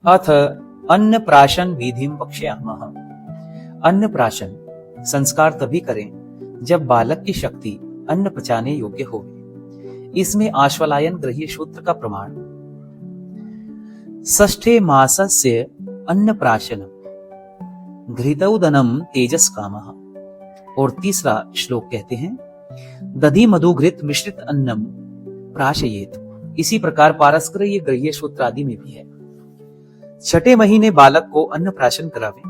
अथ अन्नप्राशन विधिं वक्ष्यामः। अन्नप्राशन संस्कार तभी करें जब बालक की शक्ति अन्न पचाने योग्य हो। इसमें आश्वलायन गृह्य सूत्र का प्रमाण। षष्ठे मासस्य अन्नप्राशनम् घृतौदनम तेजस कामः। और तीसरा श्लोक कहते हैं दधि मधु घृत मिश्रित अन्नम प्राशयेत। इसी प्रकार पारस्करीय गृह्य सूत्र आदि में भी है। छठे महीने बालक को अन्न प्राशन करावे।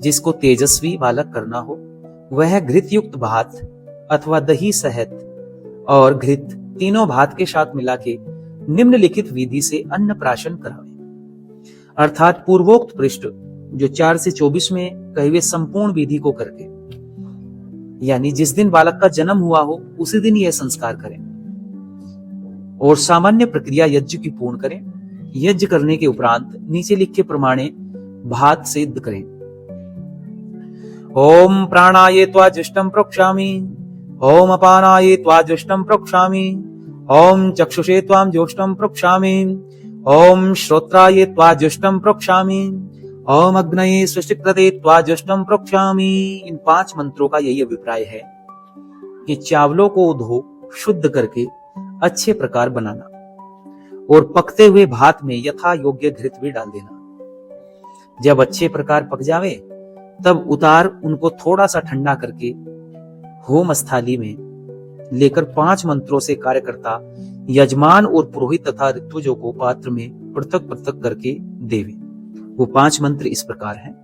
जिसको तेजस्वी बालक करना हो वह घृत युक्त भात अथवा दही शहद और घृत तीनों भात के साथ मिला के निम्नलिखित विधि से अन्न प्राशन करावे। अर्थात पूर्वोक्त पृष्ठ जो 4 से 24 में कहे हुए संपूर्ण विधि को करके, यानी जिस दिन बालक का जन्म हुआ हो उसी दिन यह संस्कार करें और सामान्य प्रक्रिया यज्ञ की पूर्ण करें। यज्ञ करने के उपरांत नीचे लिखे प्रमाणे भात सिद्ध करें। ओम प्राणाये त्वा जुष्टं प्रोक्षामि, ओम अपानाये त्वा जुष्टं प्रोक्षामि, ओम चक्षुषे त्वां जुष्टं प्रोक्षामि, ओम श्रोत्राये त्वा जुष्टं प्रोक्षामि, ओम अग्नये सृष्टिकृते त्वा जुष्टं प्रोक्षामि। इन 5 मंत्रों का यही अभिप्राय है कि चावलों को धो शुद्ध करके अच्छे प्रकार बनाना और पकते हुए भात में यथा योग्य घृत भी डाल देना। जब अच्छे प्रकार पक जावे तब उतार उनको थोड़ा सा ठंडा करके होम स्थाली में लेकर 5 मंत्रों से कार्यकर्ता यजमान और पुरोहित तथा ऋत्विजों को पात्र में पृथक पृथक करके देवे। वो 5 मंत्र इस प्रकार हैं।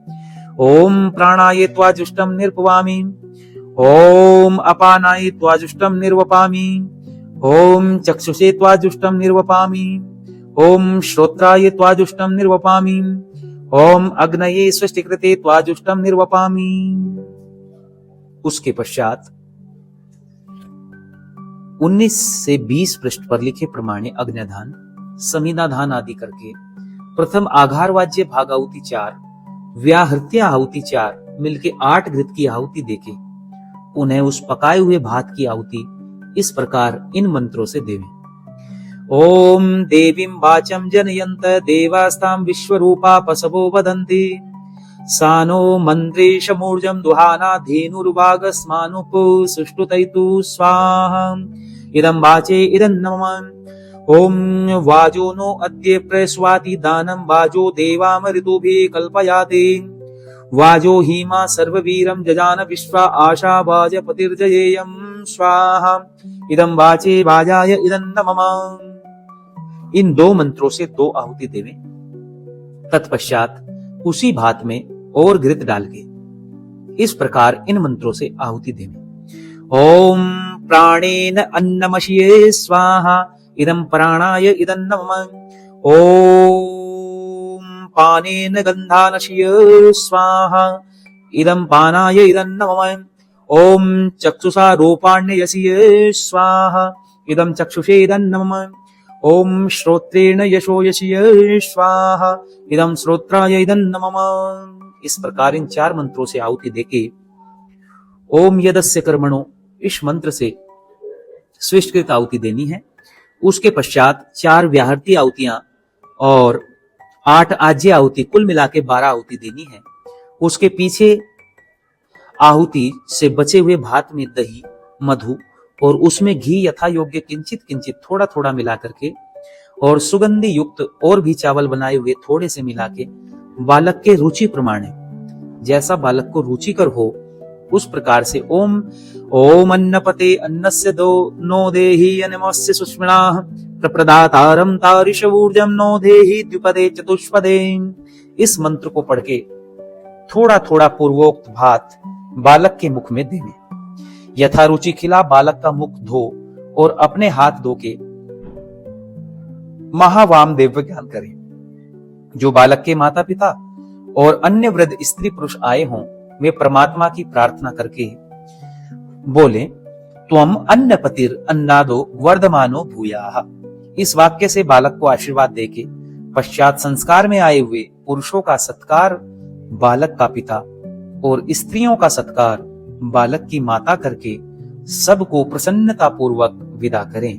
ओम प्राणाये त्वा जुष्टं निर्पवामि, ओम अपानाये त्वा जुष्टं निर्वपामि, ओम चक्षुषे त्वा जुष्टं निर्वपामि, ओम श्रोत्राय त्वा जुष्टं निर्वपामि, ओम अग्नये सृष्टिकृते त्वा जुष्टं निर्वपामि। उसके पश्चात 19 से 20 पृष्ठ पर लिखे प्रमाणे अग्न्यधान, समिधाधान आदि करके प्रथम आघारवाज्य भागाहुति 4, व्याहृत्य आहुति 4 मिलके 8 घृत की आहुति देके उन्हें उस पकाए हुए भात की आहुति इस प्रकार इन मंत्रों से देवें। ओम देवीं वाचं जनयन्त देवास्तां विश्वरूपा पशवो वदन्ति, सानो मन्त्रेशमूर्जं दुहाना धेनुर्वागस्मानुपो सुष्टुतैतु स्वाहा। इदं वाचे इदं नमः। ओम वाजो नो अद्य प्रस्वाति दानं वाजो देवामऋतुभिः कल्पयाति, वाजो हीमा सर्ववीरं जजान विश्वा आशा वाजपतिर्जयेयं स्वाहा। इदं वाचे वाजाय इदं नमः। इन 2 मंत्रों से 2 आहुति देवें। तत्पश्चात उसी भात में और घृत डाल के इस प्रकार इन मंत्रों से आहुति देवें। ओम प्राणेन अन्नमशिये स्वाहा, इदं प्राणाय इदं नमः। ओम पानेन गन्धानशिये स्वाहा, इदं पानाय इदं नमः। ओम चक्षुषा रूपाण्ययसिये स्वाहा, इदं चक्षुषे इदं नमः। ओम श्रोत्रेण यशोयशिये स्वाहा, इदं श्रोत्राय इदं नमः। इस प्रकार इन 4 मंत्रों से आहुति देके ओम यदस्य कर्मणो इस मंत्र से स्विष्टकृत आहुति देनी है। उसके पश्चात 4 व्याहृति आहुतियां और 8 आज्य आहुति कुल मिला के 12 आहुति देनी है। उसके पीछे आहुति से बचे हुए भात में दही, मधु और उसमें घी यथा योग्य किंचित किंचित थोड़ा थोड़ा मिला करके और सुगंधि युक्त और भी चावल बनाए हुए थोड़े से मिला के बालक के रुचि प्रमाणे जैसा बालक को रुचिकर हो उस प्रकार से ओम ओम अन्नपते अन्नस्य दो नो देहि अनमस्य सुष्मिणाः प्रप्रदातारं तारिशऊर्जं नो देहि द्विपदे चतुष्पदे। इस मंत्र को पढ़ के थोड़ा थोड़ा पूर्वोक्त भात बालक के मुख में देवे। यथा रुचि खिला बालक का मुख धो और अपने हाथ धो के महावाम देव ज्ञान करें। जो बालक के माता पिता और अन्य वृद्ध स्त्री पुरुष आए हों वे परमात्मा की प्रार्थना करके बोले त्वम अन्नपतिर अन्नादो वर्धमानो भूयाः। इस वाक्य से बालक को आशीर्वाद देके पश्चात संस्कार में आए हुए पुरुषों का सत्कार बालक का पिता और स्त्रियों का सत्कार बालक की माता करके सबको प्रसन्नता पूर्वक विदा करें।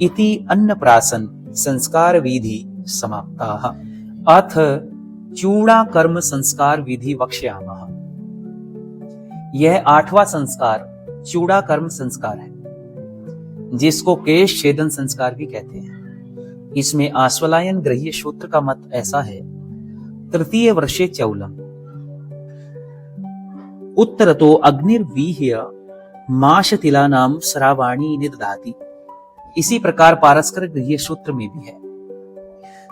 इति अन्नप्राशन संस्कार विधि समाप्ता। अथ चूड़ा कर्म संस्कार विधि वक्ष्यामः। यह 8वां संस्कार चूड़ा कर्म संस्कार है, जिसको केश छेदन संस्कार भी कहते हैं। इसमें आश्वलायन गृह्य सूत्र का मत ऐसा है, तृतीय वर्षे चौलम उत्तरतो अग्निर्वीह्य माशतिला नाम श्रावाणी निदधाति। इसी प्रकार पारस्कर गृह्य सूत्र में भी है।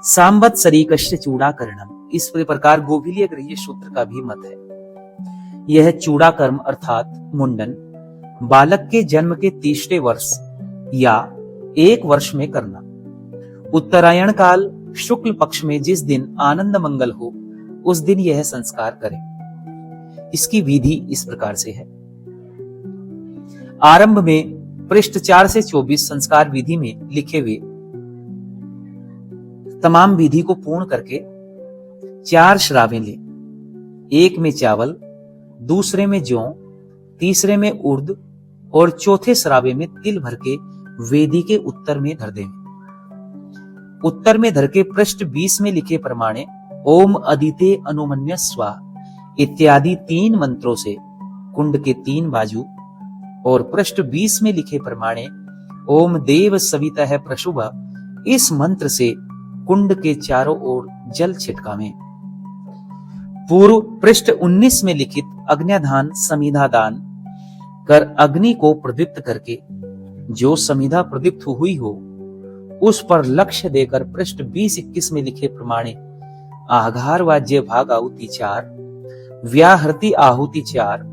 सांवत्सरी कश्य चूड़ाकरणम, इस प्रकार गोभिलीय गृह्य सूत्र का भी मत है। यह चूड़ा कर्म अर्थात मुंडन बालक के जन्म के 30वें वर्ष या 1 वर्ष में करना। उत्तरायण काल शुक्ल पक्ष में जिस दिन आनंद मंगल हो, उस दिन यह संस्कार करें। इसकी विधि इस प्रकार से है। आरंभ में पृष्ठ 4 से 24 संस्कार विधि में लिखे हुए तमाम विधि को पूर्ण करके 4 श्रावें ले। एक में चावल, दूसरे में जौ, तीसरे में उर्द और चौथे श्रावे में तिल भर के वेदी के उत्तर में धर दें। उत्तर में धर के पृष्ठ 20 में लिखे प्रमाणे ओम अदिते अनुमन्य स्वा इत्यादि 3 मंत्रों से कुंड के 3 बाजू और पृष्ठ 20 में लिखे प्रमाणे ओम देव सवितः प्रशुभ इस मंत्र से कुंड के चारों ओर जल छिटकावें। पूर्व पृष्ठ 19 में लिखित अग्न्याधान समिधा दान कर अग्नि को प्रदीप्त करके जो समिधा प्रदीप्त हुई हो उस पर लक्ष्य देकर पृष्ठ 20-21 में लिखे प्रमाणे आघार वाज्य भाग आहुति 4, व्याहृति आहुति 4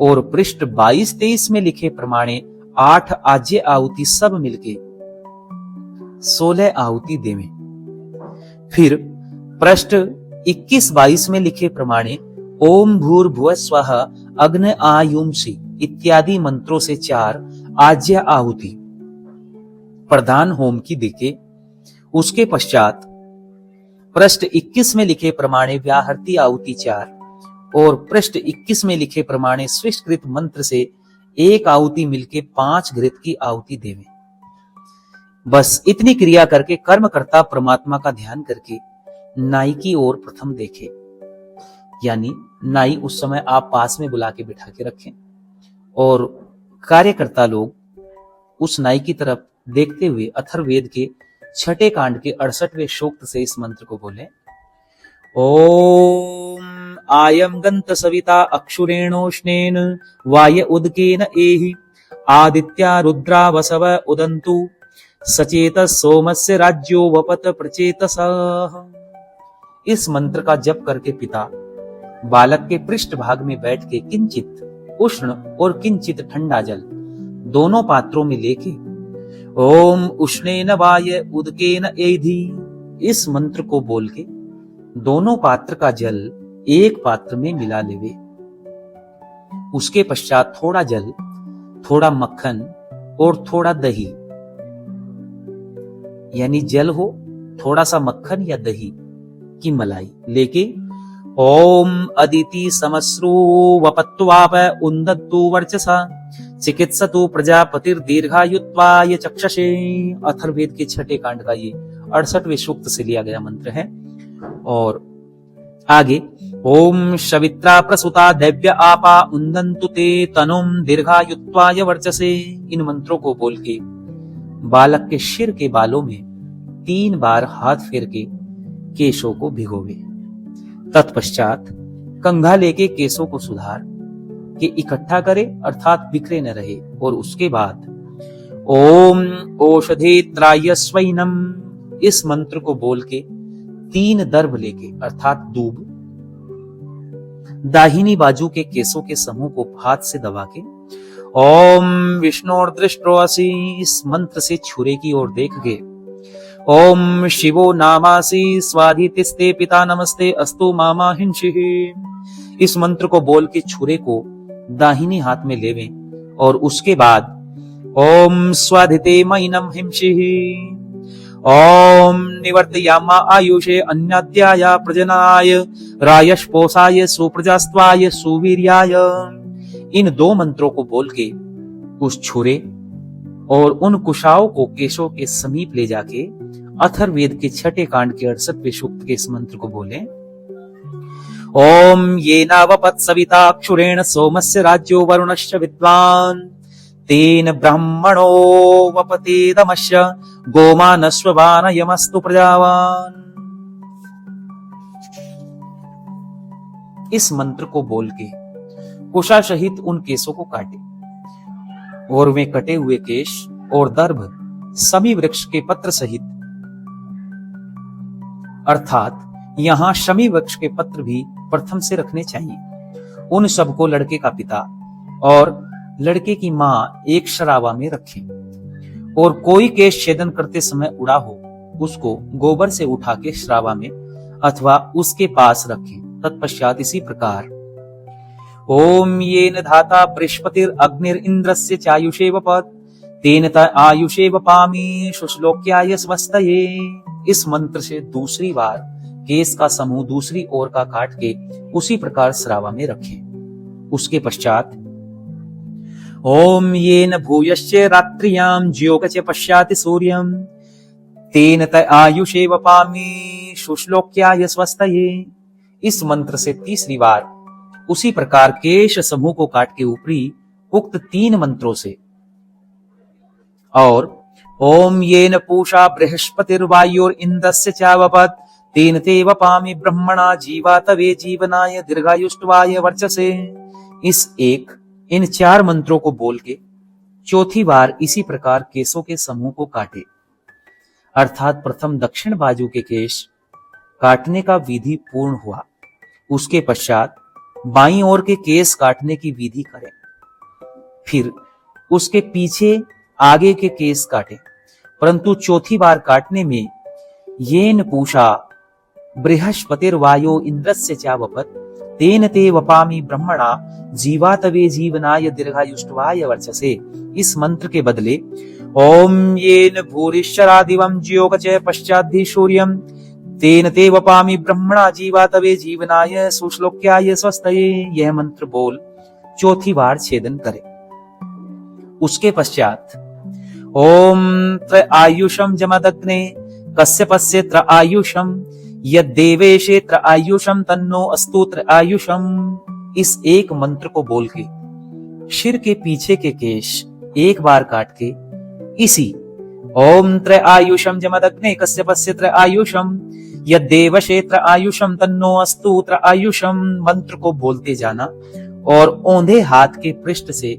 और पृष्ठ 22-23 में लिखे प्रमाणे 8 आज्य आहुति सब मिलके 16 आहुति देवें। फिर पृष्ठ 21-22 में लिखे प्रमाणे ओम भूर्भुवः स्वः अग्नि आयुंसि इत्यादि मंत्रों से 4 आज्य आहुति प्रधान होम की देके। उसके पश्चात पृष्ठ 21 में लिखे प्रमाणे व्याहृति आहुति 4 और पृष्ठ 21 में लिखे प्रमाणे स्विष्कृत मंत्र से 1 आहुति मिलके 5 घृत की आहुति देवें। बस इतनी क्रिया करके कर्मकर्ता परमात्मा का ध्यान करके नाई की ओर प्रथम देखे, यानी नाई उस समय आप पास में बुला के बिठा के रखें और कार्यकर्ता लोग उस नाई की तरफ देखते हुए अथर्ववेद के 6ठे कांड के 68वें सूक्त से इस मंत्र को बोले। ओम आयम गंत सविता अक्षुरेणोष्णेन वाय उदकेन एहि आदित्या रुद्रा वसव उदंतु सचेत सोमस्य राज्यो वपत प्रचेतसः। इस मंत्र का जप करके पिता बालक के पृष्ठ भाग में बैठ के किंचित उष्ण और किंचित ठंडा जल दोनों पात्रों में लेके ओम उष्णेन वाय उदकेन एधि इस मंत्र को बोल के दोनों पात्र का जल एक पात्र में मिला लेवे। उसके पश्चात थोड़ा जल, थोड़ा मक्खन और थोड़ा दही, यानी जल हो थोड़ा सा मक्खन या दही की मलाई लेके ओम अदिति समश्रु वपत्वाप उन्दत्तु वर्चसा चिकित्सतु प्रजापतिर दीर्घायुत्वाय चक्षसे। अथर्ववेद के 6ठे कांड का ये 68वें सूक्त से लिया गया मंत्र है। और आगे ओम शवित्रा प्रसुता दैव्य आपा उन्दन्तु ते तनुम दीर्घायुत्वाय वर्चसे। इन मंत्रों को बोल के बालक के सिर के बालों में 3 बार हाथ फेर के केशों को भिगोवे। तत्पश्चात कंघा लेके केशों को सुधार के इकट्ठा करे, अर्थात बिखरे न रहे। और उसके बाद ओम औषधे त्रायस्वैनम इस मंत्र को बोल के 3 दर्भ लेके अर्थात दूब दाहिनी बाजू के केशों के समूह को हाथ से दबा के ओम विष्णुर्दृष्टोऽसि इस मंत्र से छुरे की ओर देख के ओम शिवो नामासि स्वाधितिस्ते पिता नमस्ते अस्तु मामा हिंसिः इस मंत्र को बोल के छुरे को दाहिनी हाथ में लेवें। और उसके बाद ओम स्वाधिते मैनम हिंसिः ओम निवर्तयामा आयुषे अन्याद्याय प्रजनाय रायस्पोषाय सुप्रजास्त्वाय सुवीर्याय। इन 2 मंत्रों को बोल के उस छुरे और उन कुशाओं को केशों के समीप ले जाके अथर्ववेद के छठे कांड के 68वें सूक्त के इस मंत्र को बोले। ओम येनावपत् सविताक्षुरेण सोमस्य राज्यो वरुणश्च विद्वान् तेन ब्रह्मणो वपतेदमस्य गोमानस्ववानयमस्तु प्रजावान्। इस मंत्र को बोल के कुशा सहित उन केसों को काटे और वे कटे हुए केश और दर्भ शमी वृक्ष के पत्र सहित, अर्थात यहां शमी वृक्ष के पत्र भी प्रथम से रखने चाहिए। उन सबको लड़के का पिता और लड़के की मां एक शराबा में रखें और कोई केश छेदन करते समय उड़ा हो उसको गोबर से उठा के शराबा में अथवा उसके पास रखें। तत्पश्चात इसी प्रकार ओम येन धाता बृहस्पतिर अग्निर इंद्रस्य चायुषे वपत् तेन त आयुषे वपामि शुश्लोक्याय स्वस्तये। इस मंत्र से दूसरी बार केस का समूह दूसरी ओर का काट के उसी प्रकार श्रावा में रखें। उसके पश्चात ओम येन भूयश्च रात्रियां ज्योक च पश्याति सूर्यं तेन त आयुषे वपामि शुश्लोक्याय स्वस्तये। इस मंत्र से तीसरी बार उसी प्रकार केश समूह को काट के ऊपरी उक्त 3 मंत्रों से और ओम येन पूषा बृहस्पतिर्वायुर इंद्रस्य चावपत् तेन ते वपामि ब्रह्मणा जीवातवे जीवनाय दीर्घायुष्टवाय वर्चसे। इन 4 मंत्रों को बोल के चौथी बार इसी प्रकार केसों के समूह को काटे, अर्थात प्रथम दक्षिण बाजू के केश काटने का विधि पूर्ण हुआ, उसके पश्चात बाईं ओर के केस काटने की विधि करें, फिर उसके पीछे आगे के केस काटें। परंतु चौथी बार काटने में येन पूषा बृहस्पतिर्वायो इंद्रस्य चावपत् तेन ते वपामि ब्रह्मणा जीवातवे जीवनाय दीर्घायुष्टवाय वर्चसे, इस मंत्र के बदले ओम येन भूरिश्चरादिवं ज्योक च पश्चाद्धि सूर्यं तेन ते वपामि ब्रह्मणा जीवातवे जीवनाय सुश्लोक्याय स्वस्तये, यह मंत्र बोल चौथी बार छेदन करे। उसके पश्चात ओम त्र आयुषम जमदग्ने कश्यपस्य त्र आयुषम यद्देवेशे त्र आयुषम तन्नो अस्तु त्र आयुषम। इस एक मंत्र को बोल के सिर के पीछे के केश एक बार काट के इसी ओम त्र आयुषम जमदग्ने कश्यपस्य त्र आयुषम यद्देवशे त्र आयुषम तन्नो अस्तु त्र आयुषम मंत्र को बोलते जाना और औंधे हाथ के पृष्ठ से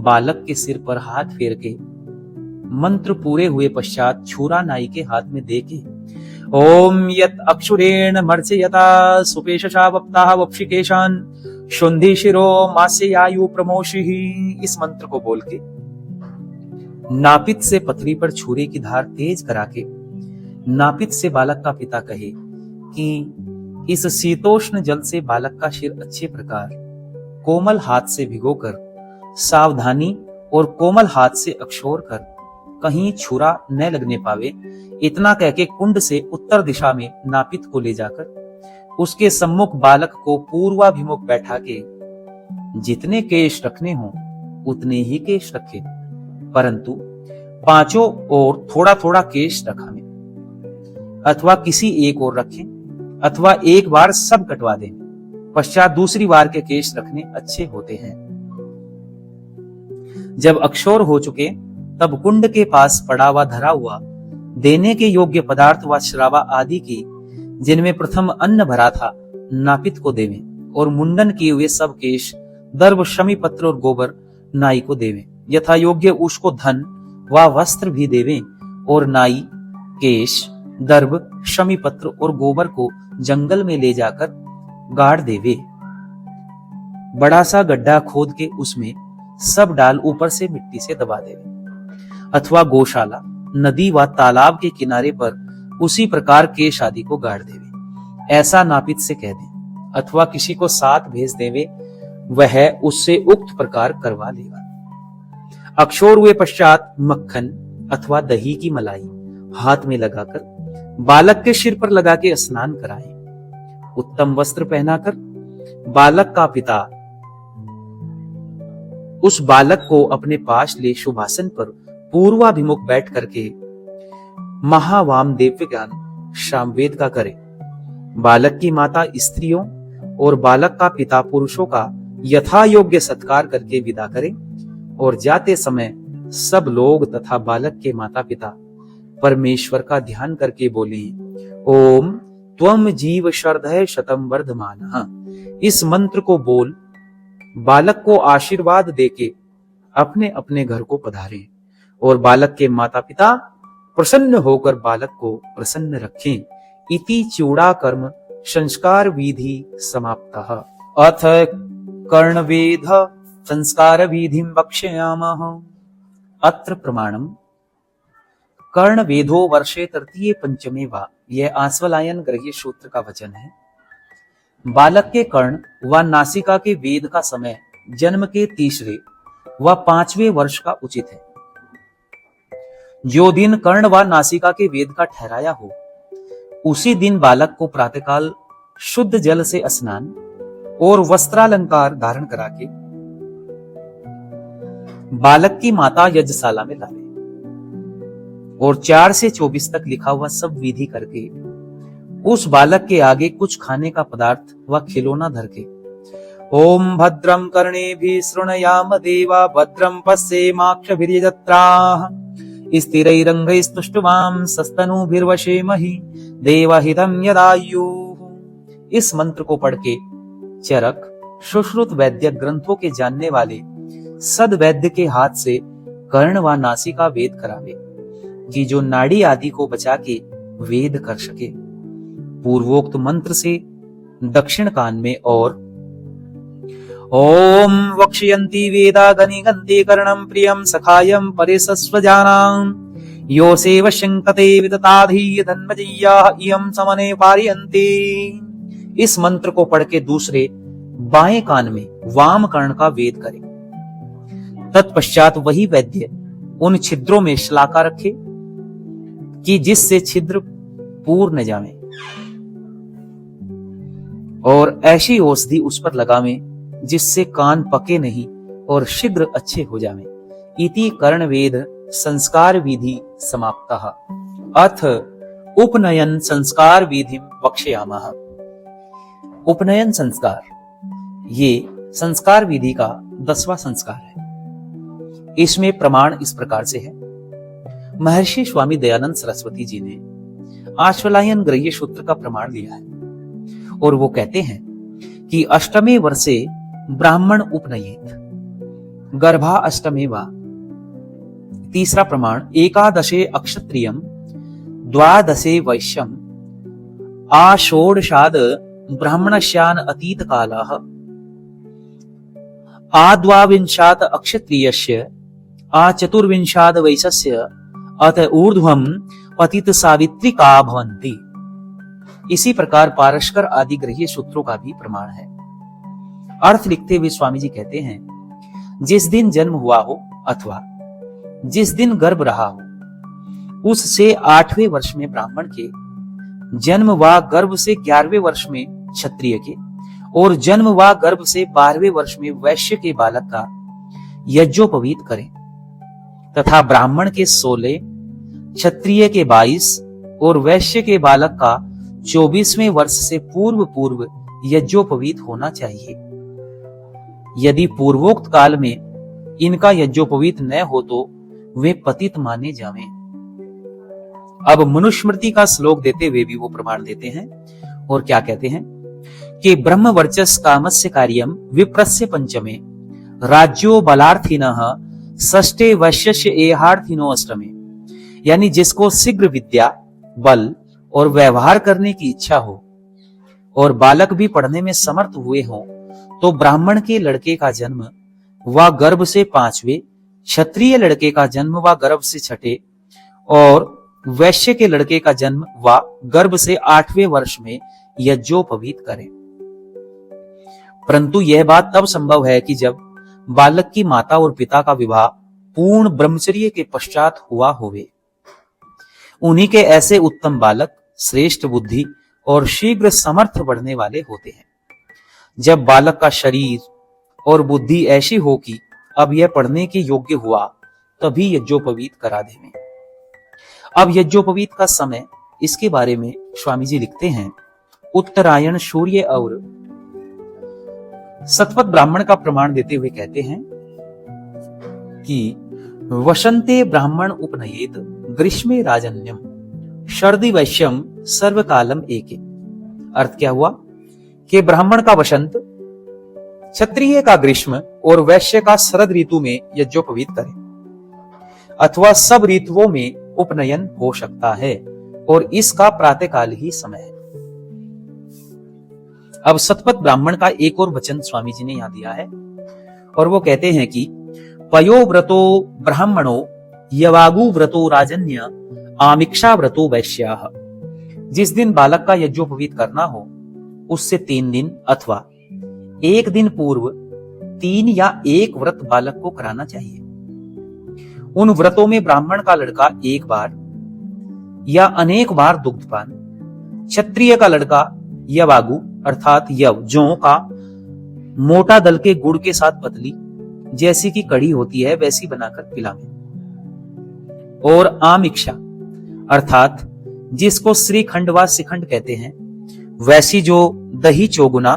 बालक के सिर पर हाथ फेर के मंत्र पूरे हुए पश्चात छुरा नाई के हाथ में दे के ओम यत अक्षुरेण मर्चयता सुपेशा वप्ताः वप्शिकेशान शुंधि शिरो मास्य आयु प्रमोषिहि, इस मंत्र को बोल के नापित से पथरी पर छुरे की धार तेज करा के नापित से बालक का पिता कहे कि इस शीतोष्ण जल से बालक का सिर अच्छे प्रकार कोमल हाथ से भिगोकर सावधानी और कोमल हाथ से अक्षोर कर कहीं छुरा न लगने पावे, इतना कह के कुंड से उत्तर दिशा में नापित को ले जाकर उसके सम्मुख बालक को पूर्वाभिमुख बैठा के जितने केश रखने हों उतने ही केश रखे, परंतु पांचों ओर थोड़ा थोड़ा केश रखावे, अथवा किसी एक ओर रखें अथवा एक बार सब कटवा दें, पश्चात दूसरी बार के केश रखने अच्छे होते हैं। जब अक्षोर हो चुके तब कुंड के पास पड़ा हुआ धरा हुआ देने के योग्य पदार्थ व श्रावा आदि की जिनमें प्रथम अन्न भरा था नापित को देवें और मुंडन किए हुए सब केश दर्भ शमी पत्र और गोबर नाई को देवें, यथा योग्य उसको धन व वस्त्र भी देवें और नाई केश दर्भ शमी पत्र और गोबर को जंगल में ले जाकर गाड़ देवे। बड़ा सा गड्ढा खोद के उसमें सब डाल ऊपर से मिट्टी से दबा देवे, अथवा गौशाला नदी व तालाब के किनारे पर उसी प्रकार केश आदि को गाड़ देवे, ऐसा नापित से कह दे, अथवा किसी को साथ भेज देवे, वह उससे उक्त प्रकार करवा लेगा। अक्षोर हुए पश्चात मक्खन अथवा दही की मलाई हाथ में लगाकर बालक के सिर पर लगा के स्नान कराए, उत्तम वस्त्र पहनाकर बालक का पिता उस बालक को अपने पास ले शुभासन पर पूर्वाभिमुख बैठ करके महावाम दिव्य ज्ञान सामवेद का करे। बालक की माता स्त्रियों और बालक का पिता पुरुषों का यथा योग्य सत्कार करके विदा करे और जाते समय सब लोग तथा बालक के माता पिता परमेश्वर का ध्यान करके बोले, ओम त्वम जीव शरदय शतम वर्धमानः। इस मंत्र को बोल बालक को आशीर्वाद देके अपने अपने घर को पधारें और बालक के माता पिता प्रसन्न होकर बालक को प्रसन्न रखें। इति चूड़ा कर्म संस्कार विधि समाप्तः। अथ कर्णवेध संस्कार विधिं वक्ष्यामः। अत्र प्रमाणम कर्णवेधो वर्षे तृतीये पंचमे वा। यह आश्वलायन ग्रह्य सूत्र का वचन है। बालक के कर्ण व नासिका के वेद का समय जन्म के तीसरे व पांचवें वर्ष का उचित है। जो दिन कर्ण व नासिका के वेद का ठहराया हो, उसी दिन बालक को प्रातःकाल शुद्ध जल से स्नान और वस्त्रालंकार धारण करा के बालक की माता यज्ञशाला में लावे और 4 से 24 तक लिखा हुआ सब विधि करके उस बालक के आगे कुछ खाने का पदार्थ व खिलौना धर के ओम भद्रम कर्णेभिः शृणुयाम देवा भद्रम पश्येमाक्षभिर्यजत्राः स्थिरैरङ्गैस्तुष्टुवां सस्तनूभिर्वशेमहि देवहितं यदायुः। इस मंत्र को पढ़ के चरक सुश्रुत वैद्य ग्रंथों के जानने वाले सद वैद्य के हाथ से कर्ण व नासिका वेद करावे कि जो नाड़ी आदि को बचा के वेद कर सके। पूर्वोक्त मंत्र से दक्षिण कान में और ओम वक्ष्यन्ति वेदा गनिगन्ते कर्णं प्रियं सखायं परिसस्वजानां योसेव शंकते विदताधि धन्वजय्याः इयं समने पारयन्ति। इस मंत्र को पढ़ के दूसरे बाएं कान में वाम कर्ण का वेद करे। तत्पश्चात वही वैद्य उन छिद्रों में श्लाका रखे कि जिससे छिद्र पूर्ण न जावे और ऐसी औषधि उस पर लगावे जिससे कान पके नहीं और शीघ्र अच्छे हो जावे। इति कर्णवेद संस्कार विधि समाप्तः। अथ उपनयन संस्कार विधि वक्ष्यामः। उपनयन संस्कार ये संस्कार विधि का 10वां संस्कार है। इसमें प्रमाण इस प्रकार से है। महर्षि स्वामी दयानंद सरस्वती जी ने आश्वलायन ग्रह्य सूत्र का प्रमाण लिया है और वो कहते हैं कि अष्टमे वर्षे ब्राह्मण उपनयेत गर्भा अष्टमे वा। तीसरा प्रमाण एकादशे अक्षत्रियम द्वादशे वैश्यम आषोडशाद ब्राह्मणस्यान अतीत कालः आद्वाविंशात् अक्षत्रियस्य आचतुर्विंशाद वैश्यस्य अत ऊर्ध्वम पतित सावित्रिका भवन्ति। इसी प्रकार पारस्कर आदि ग्रह्य सूत्रों का भी प्रमाण है। अर्थ लिखते हुए स्वामी जी कहते हैं, जिस दिन जन्म हुआ हो अथवा जिस दिन गर्भ रहा हो, उससे 8वें वर्ष में ब्राह्मण के, जन्म व गर्भ से 11वें वर्ष में क्षत्रिय के और जन्म व गर्भ से 12वें वर्ष में वैश्य के बालक का यज्ञोपवीत करें तथा ब्राह्मण के 16, क्षत्रिय के 22 और वैश्य के बालक का 24वें वर्ष से पूर्व पूर्व यज्ञोपवीत होना चाहिए। यदि पूर्वोक्त काल में इनका यज्ञोपवीत न हो तो वे पतित माने जावें। अब मनुस्मृति का श्लोक देते हुए भी वो प्रमाण देते हैं और क्या कहते हैं कि ब्रह्म वर्चस कामस्य कार्यम विप्रस्य पंचमे राज्यो बलार्थिनः षष्ठे वैश्यस्य एहार्थिनो अष्टमे। यानी जिसको शीघ्र विद्या, बल और व्यवहार करने की इच्छा हो और बालक भी पढ़ने में समर्थ हुए हों तो ब्राह्मण के लड़के का जन्म व गर्भ से 5वें, क्षत्रिय लड़के का जन्म व गर्भ से 6ठे और वैश्य के लड़के का जन्म व गर्भ से 8वें वर्ष में यज्ञोपवीत करें। परंतु यह बात तब संभव है कि जब बालक की माता और पिता का विवाह पूर्ण ब्रह्मचर्य के पश्चात हुआ होवे। उन्हीं के ऐसे उत्तम बालक श्रेष्ठ बुद्धि और शीघ्र समर्थ बढ़ने वाले होते हैं। जब बालक का शरीर और बुद्धि ऐसी हो कि अब यह पढ़ने के योग्य हुआ, तभी यज्ञोपवीत करा देवें। अब यज्ञोपवीत का समय, इसके बारे में स्वामी जी लिखते हैं, उत्तरायण सूर्य और सतपथ ब्राह्मण का प्रमाण देते हुए कहते हैं कि वसंते ब्राह्मण उपनयेत ग्रीष्मे राजन्यम शरदी वैश्यम सर्वकालम एके। अर्थ क्या हुआ कि ब्राह्मण का वसंत, क्षत्रिय का ग्रीष्म और वैश्य का शरद ऋतु में यज्ञोपवीत करे, अथवा सब ऋतुओं में उपनयन हो सकता है और इसका प्रातःकाल ही समय है। अब सतपथ ब्राह्मण का एक और वचन स्वामी जी ने यहां दिया है और वो कहते हैं कि पयो व्रतो ब्राह्मणो यवागु व्रतो राजन्य आमिक्षा व्रतो वैश्याः। जिस दिन बालक का यज्ञोपवीत करना हो उससे 3 दिन अथवा 1 दिन पूर्व 3 या 1 व्रत बालक को कराना चाहिए। उन व्रतों में ब्राह्मण का लड़का 1 बार या अनेक बार दुग्धपान, क्षत्रिय का लड़का यवागु अर्थात यव जौ का मोटा दल के गुड़ के साथ पतली जैसी की कड़ी होती है वैसी बनाकर पिलावे, और आमिक्षा अर्थात जिसको श्रीखंड व शिखंड कहते हैं वैसी जो दही 4 गुना,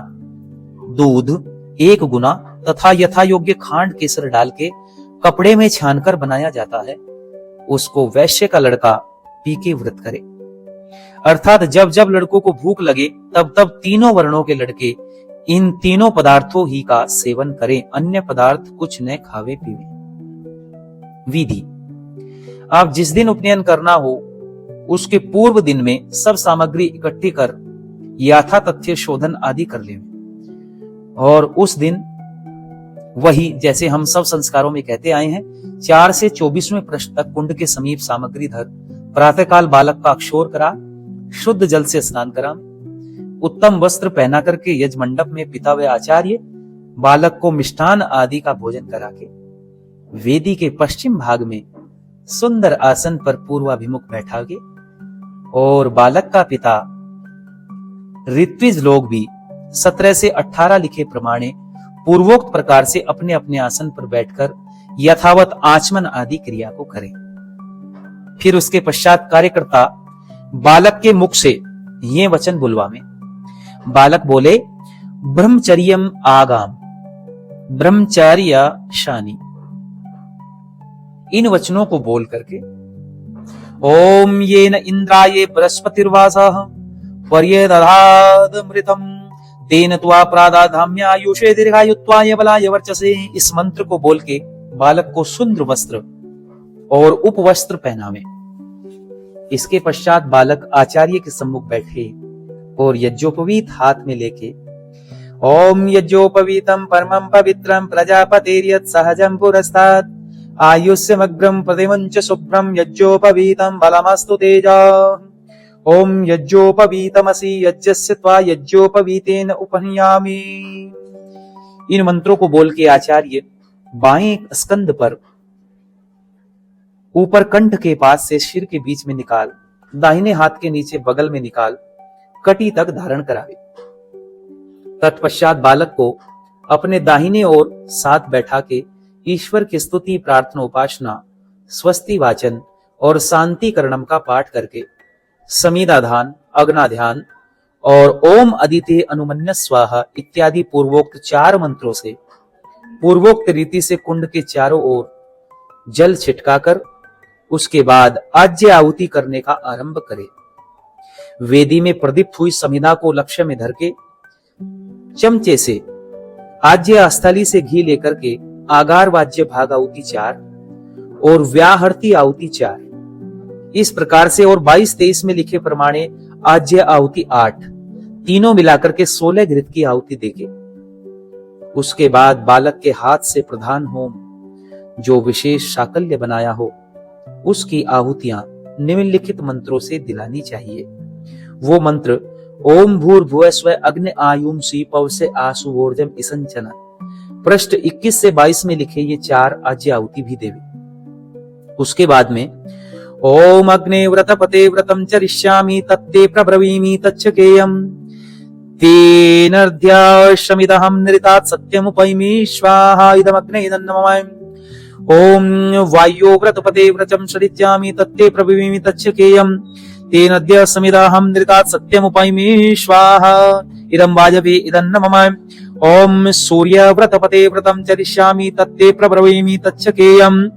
दूध 1 गुना तथा यथा योग्य खांड केसर डाल के कपड़े में छानकर बनाया जाता है, उसको वैश्य का लड़का पी के व्रत करे। अर्थात जब जब लड़कों को भूख लगे तब तब तीनों वर्णों के लड़के इन तीनों पदार्थों ही का सेवन करें, अन्य पदार्थ कुछ न खावे पीवे। विधि, आप जिस दिन उपनयन करना हो उसके पूर्व दिन में सब सामग्री इकट्ठी कर यथा तथ्य शोधन आदि कर ले, और उस दिन वही जैसे हम सब संस्कारों में कहते आए हैं 4 से 24वें पृष्ठ तक कुंड के समीप सामग्री धर प्रातःकाल बालक का अक्षोर करा, शुद्ध जल से स्नान करा, उत्तम वस्त्र पहना करके यज मंडप में पिता व आचार्य बालक को मिष्ठान आदि का भोजन करा के वेदी के पश्चिम भाग में सुंदर आसन पर पूर्वाभिमुख बैठागे, और बालक का पिता ऋत्विज लोग भी 17 से 18 लिखे प्रमाणे पूर्वोक्त प्रकार से अपने अपने आसन पर बैठकर यथावत आचमन आदि क्रिया को करें। फिर उसके पश्चात कार्यकर्ता बालक के मुख से ये वचन बुलवावे। बालक बोले ब्रह्मचर्यम आगाम ब्रह्मचर्य शानी। इन वचनों को बोल करके ओम येन इंद्राये बृहस्पतिर्वासः पर्यदधादमृतम तेन त्वा प्रादाधाम्यायुषे दीर्घायुत्वाय बलाय वर्चसे, इस मंत्र को बोल के बालक को सुंदर वस्त्र और उपवस्त्र पहनावे। इसके पश्चात बालक आचार्य के सम्मुख बैठे और यज्ञोपवीत हाथ में लेके ओम यज्ञोपवीतम परमं पवित्रं प्रजापतिर्यत् सहजं पुरस्तात् आयुष्यमग्रं प्रतिमंच शुभ्रं यज्ञोपवीतम बलमस्तु तेजा। ओम यज्ञोपवीतमसि यज्ञस्य त्वा यज्ञोपवीतेन उपनियामि। इन मंत्रों को बोल के आचार्य बाएं स्कंद पर ऊपर कंठ के पास से सिर के बीच में निकाल, दाहिने हाथ के नीचे बगल में निकाल कटी तक धारण करावे। तत्पश्चात बालक को अपने दाहिने ओर साथ बैठा के ईश्वर की स्तुति प्रार्थना उपासना स्वस्ति वाचन और शांति करणम का पाठ करके समीधाधान अग्नाध्यान और ओम अदिते अनुमन्य स्वाहा इत्यादि पूर्वोक्त 4 मंत्रों से पूर्वोक्त रीति से कुंड के चारों ओर जल छिटकाकर उसके बाद आज्य आहुति करने का आरंभ करे। वेदी में प्रदीप्त हुई समिधा को लक्ष्य में धर के चमचे से आज्य स्थली से घी लेकर के आगार वाज्य भाग आहुति 4 और व्याहृति आहुति 4, इस प्रकार से और 22-23 में लिखे प्रमाणे आज्य आहुति 8, तीनों मिलाकर के 16 घृत की आहुति देके उसके बाद बालक के हाथ से प्रधान होम जो विशेष साकल्य बनाया हो उसकी आहुतियां निम्नलिखित मंत्रों से दिलानी चाहिए। वो मंत्र ओम भूर्भुवः स्वः अग्नि आयुंसी पवसे आसुवोर्जम इसंचन, पृष्ठ 21 से 22 में लिखे ये 4 आज्य आहुति भी देवे। उसके बाद में ओम अग्ने व्रतपते व्रतम चरिष्यामि तत्ते प्रब्रवीमि तच्छकेयम् तेनर्ध्याशमिदहं नृतात् सत्यमुपैमि स्वाहा इदमग्ने इदन्नमः। ओम वायो व्रतपते व्रचं सदित्यामि तत्ते प्रभविमि तच्छकेयम् तेनद्य समिदाहं नृतात् सत्यमुपैमि स्वाहा इदं वाजवे इदं न मम ओम सूर्य व्रतपते व्रतं चरिष्यामि तत्ते प्रब्रवीमि तच्छकेयम्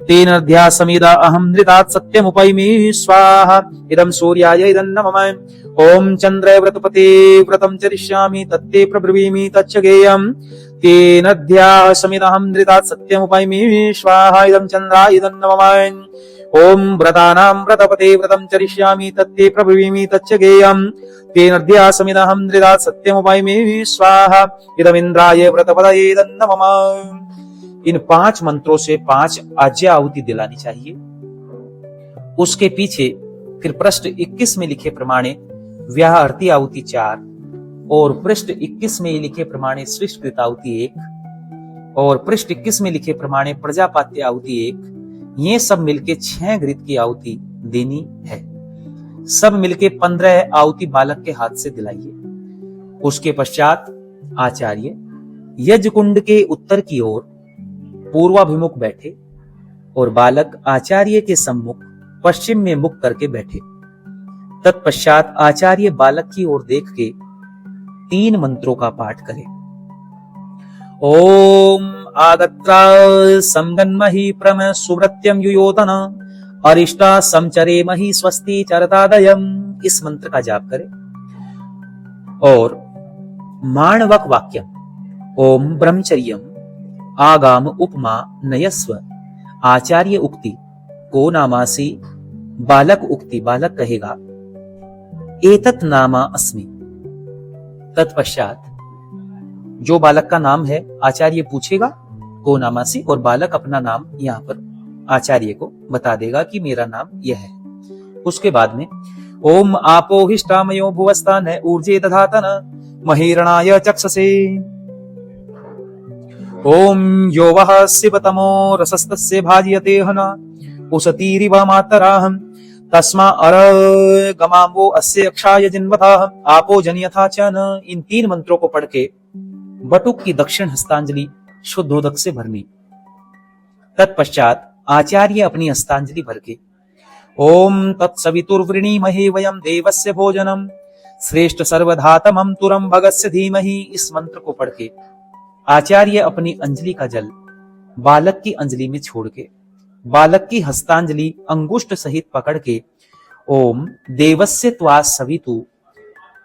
तेनद्या समिदा अहं नृतात् सत्यमुपैमि स्वाहा इदं सूर्याय इदं न मम ओम चंद्र व्रतपते व्रतं चरिष्यामि तत्ते प्रब्रवीमि तच्छकेयम् तेनद्या समिदहं नृतात् सत्यमुपैमि स्वाहा इदं चंद्राय इदं न मम ओम व्रतानां व्रतपते व्रतं चरिष्यामि तत्ते प्रब्रवीमि तच्छकेयम् तेनद्या समिदहं नृतात् सत्यमुपैमि स्वाहा इदमिन्द्राय व्रतपदये इदं न मम। इन 5 मंत्रों से 5 आज्ञा आहुति दिलानी चाहिए। उसके पीछे फिर पृष्ठ 21 में लिखे प्रमाणे व्याह आरती आहुति 4 और पृष्ठ 21 में लिखे प्रमाणे श्रेष्ठ कृत आहुति 1 और पृष्ठ 21 में लिखे प्रमाणे प्रजापात्य आहुति 1, ये सब मिलके 6 घृत की आहुति देनी है। सब मिलके 15 आहुति बालक के हाथ से दिलाइए। उसके पश्चात आचार्य यज्ञ कुंड के उत्तर की ओर पूर्वाभिमुख बैठे और बालक आचार्य के सम्मुख पश्चिम में मुख करके बैठे। तत्पश्चात आचार्य बालक की ओर देख के 3 मंत्रों का पाठ करे। ओम आगत्रा समगन्महि प्रम सुव्रत्यम युयोतन अरिष्टा समचरेमहि स्वस्ति चरतादयम्, इस मंत्र का जाप करे। और माणवक वाक्यम ओम ब्रह्मचर्यम आगाम उपमा नयस्व आचार्य उक्ति को नामासी बालक उक्ति बालक कहेगा एतत् नामा अस्मि। तत्पश्चात जो बालक का नाम है आचार्य पूछेगा को नामासी और बालक अपना नाम यहाँ पर आचार्य को बता देगा कि मेरा नाम यह है। उसके बाद में ओम आपो हिष्टामयो भुवस्तान ऊर्जे दधातन महीरणाय चक्षसे ओम यो वः शिवतमो रसस्तस्य भाजयते हना उसतीरिव मातराहं तस्मा अरगमावो अस्य अक्षाय जिन्वताः आपो जनयथा च न। इन 3 मंत्रों को पढ़ के बटुक की दक्षिण हस्तांजलि शुद्धोदक से भरनी। तत्पश्चात आचार्य अपनी हस्तांजलि भर के ओम तत्सवितुर्वृणीमहे वयम देवस्य भोजनम श्रेष्ठ सर्वधातमं तुरं भगस्य धीमहि, इस मंत्र को पढ़ के आचार्य अपनी अंजलि का जल बालक की अंजलि में छोड़ के बालक की हस्तांजलि अंगुष्ठ सहित पकड़ के ओम देवस्य त्वा सवितु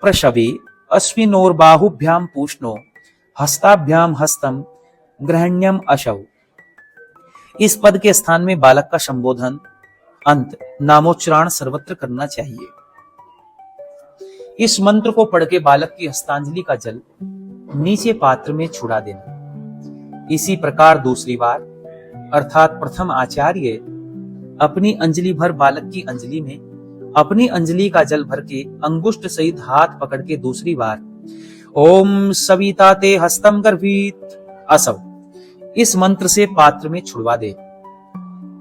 प्रशवे अश्विनोर्बाहुभ्याम पूष्णो हस्ताभ्याम हस्तम ग्रहण्यम अशौ, इस पद के स्थान में बालक का संबोधन अंत नामोच्चारण सर्वत्र करना चाहिए। इस मंत्र को पढ़ के बालक की हस्तांजलि का जल नीचे पात्र में छुड़ा देना। इसी प्रकार दूसरी बार अर्थात प्रथम आचार्य अपनी अंजलि भर बालक की अंजलि में अपनी अंजलि का जल भर के अंगुष्ठ सहित हाथ पकड़ के दूसरी बार ओम सविता ते हस्तम गर्भित असव, इस मंत्र से पात्र में छुड़वा दे।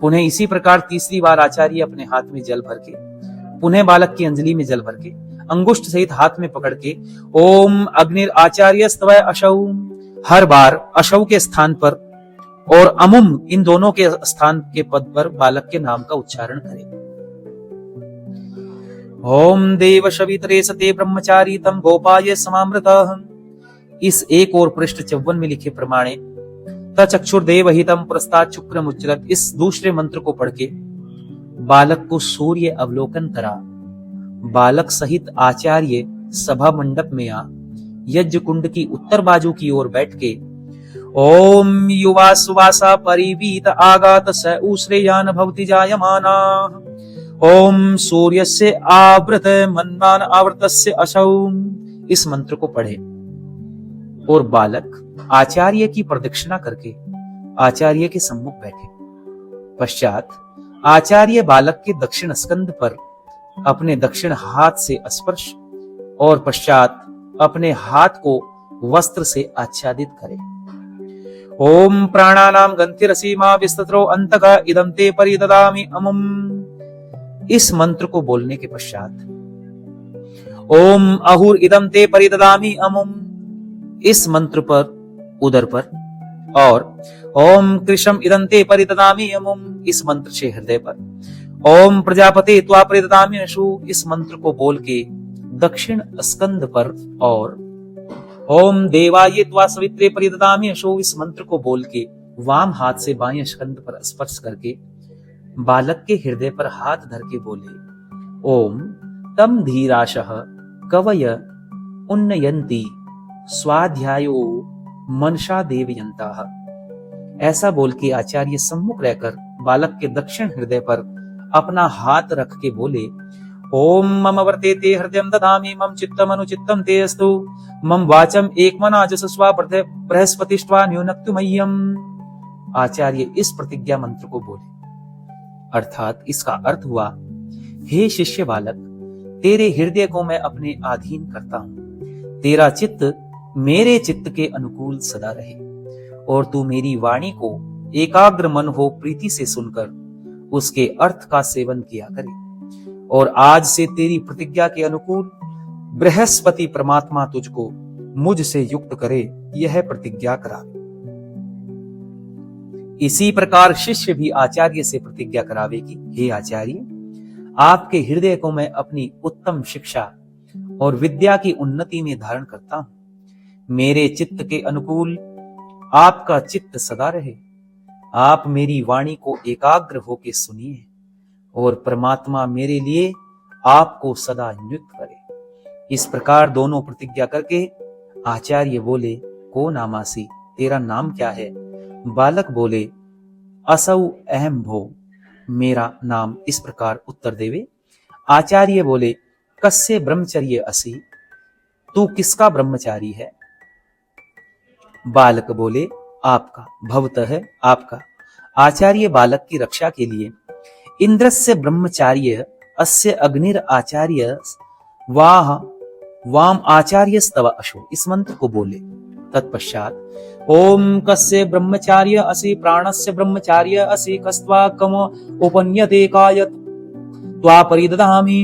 पुनः इसी प्रकार तीसरी बार आचार्य अपने हाथ में जल भर के पुनः बालक की अंजलि में जल भर के अंगुष्ठ सहित हाथ में पकड़ के ओम अग्निर आचार्य स्तवय अशौ, हर बार अशौ के स्थान पर और अमुम इन दोनों के स्थान के पद पर बालक के नाम का उच्चारण करें। ओम देव शवितरे सते ब्रह्मचारी तम गोपाय समामृतः, इस 1 और पृष्ठ 54 में लिखे प्रमाणे तचक्षुर्देवहितम पुरस्तात् शुक्रमुच्चरत्, इस दूसरे मंत्र को पढ़ के बालक को सूर्य अवलोकन करा। बालक सहित आचार्य सभा मंडप में आ यज्ञ कुंड की उत्तर बाजू की ओर बैठ के ओम युवा सुवासा परिवीत आगात स उश्रेयान भवति जायमाना ओम सूर्यस्य आवृत मन्वान आवृतस्य असौ, इस मंत्र को पढ़े और बालक आचार्य की प्रदक्षिणा करके आचार्य के सम्मुख बैठे। पश्चात आचार्य बालक के दक्षिण स्कंद पर अपने दक्षिण हाथ से स्पर्श और पश्चात अपने हाथ को वस्त्र से आच्छादित करे। ओम प्राणानां गंथिरसीमा विस्तत्रो अंतका इदं ते परिददामि अमुम, इस मंत्र को बोलने के पश्चात ओम अहुर इदं ते परिददामि अमुम, इस मंत्र पर उदर पर और ओम कृशम इदंते परिददामि यमुम इस मंत्र से हृदय पर, ओम प्रजापते त्वा परिददामि अशु इस मंत्र को बोल के दक्षिण स्कंद पर, और ओम देवाय त्वा सवित्रे परिददामि अशु इस मंत्र को बोल के वाम हाथ से बाएं स्कंद पर स्पर्श करके बालक के हृदय पर हाथ धर के बोले, ओम तम धीराशः कवय उन्नयन्ति स्वाध्यायो मनसा देवयन्ताः। ऐसा बोल के आचार्य सम्मुख रहकर बालक के दक्षिण हृदय पर अपना हाथ रख के बोले, ओम मम वर्तेते हृदयं दधामि मम चित्तम अनुचित्तम ते अस्तु मम वाचम एकमना जसस्वा बृहस्पतिष्ठा न्यूनक्तु मह्यम। आचार्य इस प्रतिज्ञा मंत्र को बोले, अर्थात इसका अर्थ हुआ, हे शिष्य बालक, तेरे हृदय को मैं अपने अधीन करता हूं, तेरा चित्त मेरे चित्त के अनुकूल सदा रहे और तू मेरी वाणी को एकाग्र मन हो प्रीति से सुनकर उसके अर्थ का सेवन किया करे, और आज से तेरी प्रतिज्ञा के अनुकूल बृहस्पति परमात्मा तुझको मुझ से युक्त करे, यह प्रतिज्ञा करावे। इसी प्रकार शिष्य भी आचार्य से प्रतिज्ञा करावे कि हे आचार्य, आपके हृदय को मैं अपनी उत्तम शिक्षा और विद्या की उन्नति में धारण करता हूं, मेरे चित्त के अनुकूल आपका चित्त सदा रहे, आप मेरी वाणी को एकाग्र होके सुनिए और परमात्मा मेरे लिए आपको सदा नियुक्त करे। इस प्रकार दोनों प्रतिज्ञा करके आचार्य बोले, को नामासी, तेरा नाम क्या है? बालक बोले, असौ अहम भो, मेरा नाम इस प्रकार उत्तर देवे। आचार्य बोले, कस्य ब्रह्मचर्य असि, तू किसका ब्रह्मचारी है? बालक बोले, आपका, भवतः आपका। आचार्य बालक की रक्षा के लिए इंद्रस्य ब्रह्मचार्य अस्य अग्निर आचार्य वाम आचार्यस्तव अशो इस मंत्र को बोले। तत्पश्चात ओम कस्य ब्रह्मचार्य असि प्राणस्य ब्रह्मचार्य असि कस्त्वा कम उपन्यते काय त्वा परिददामि,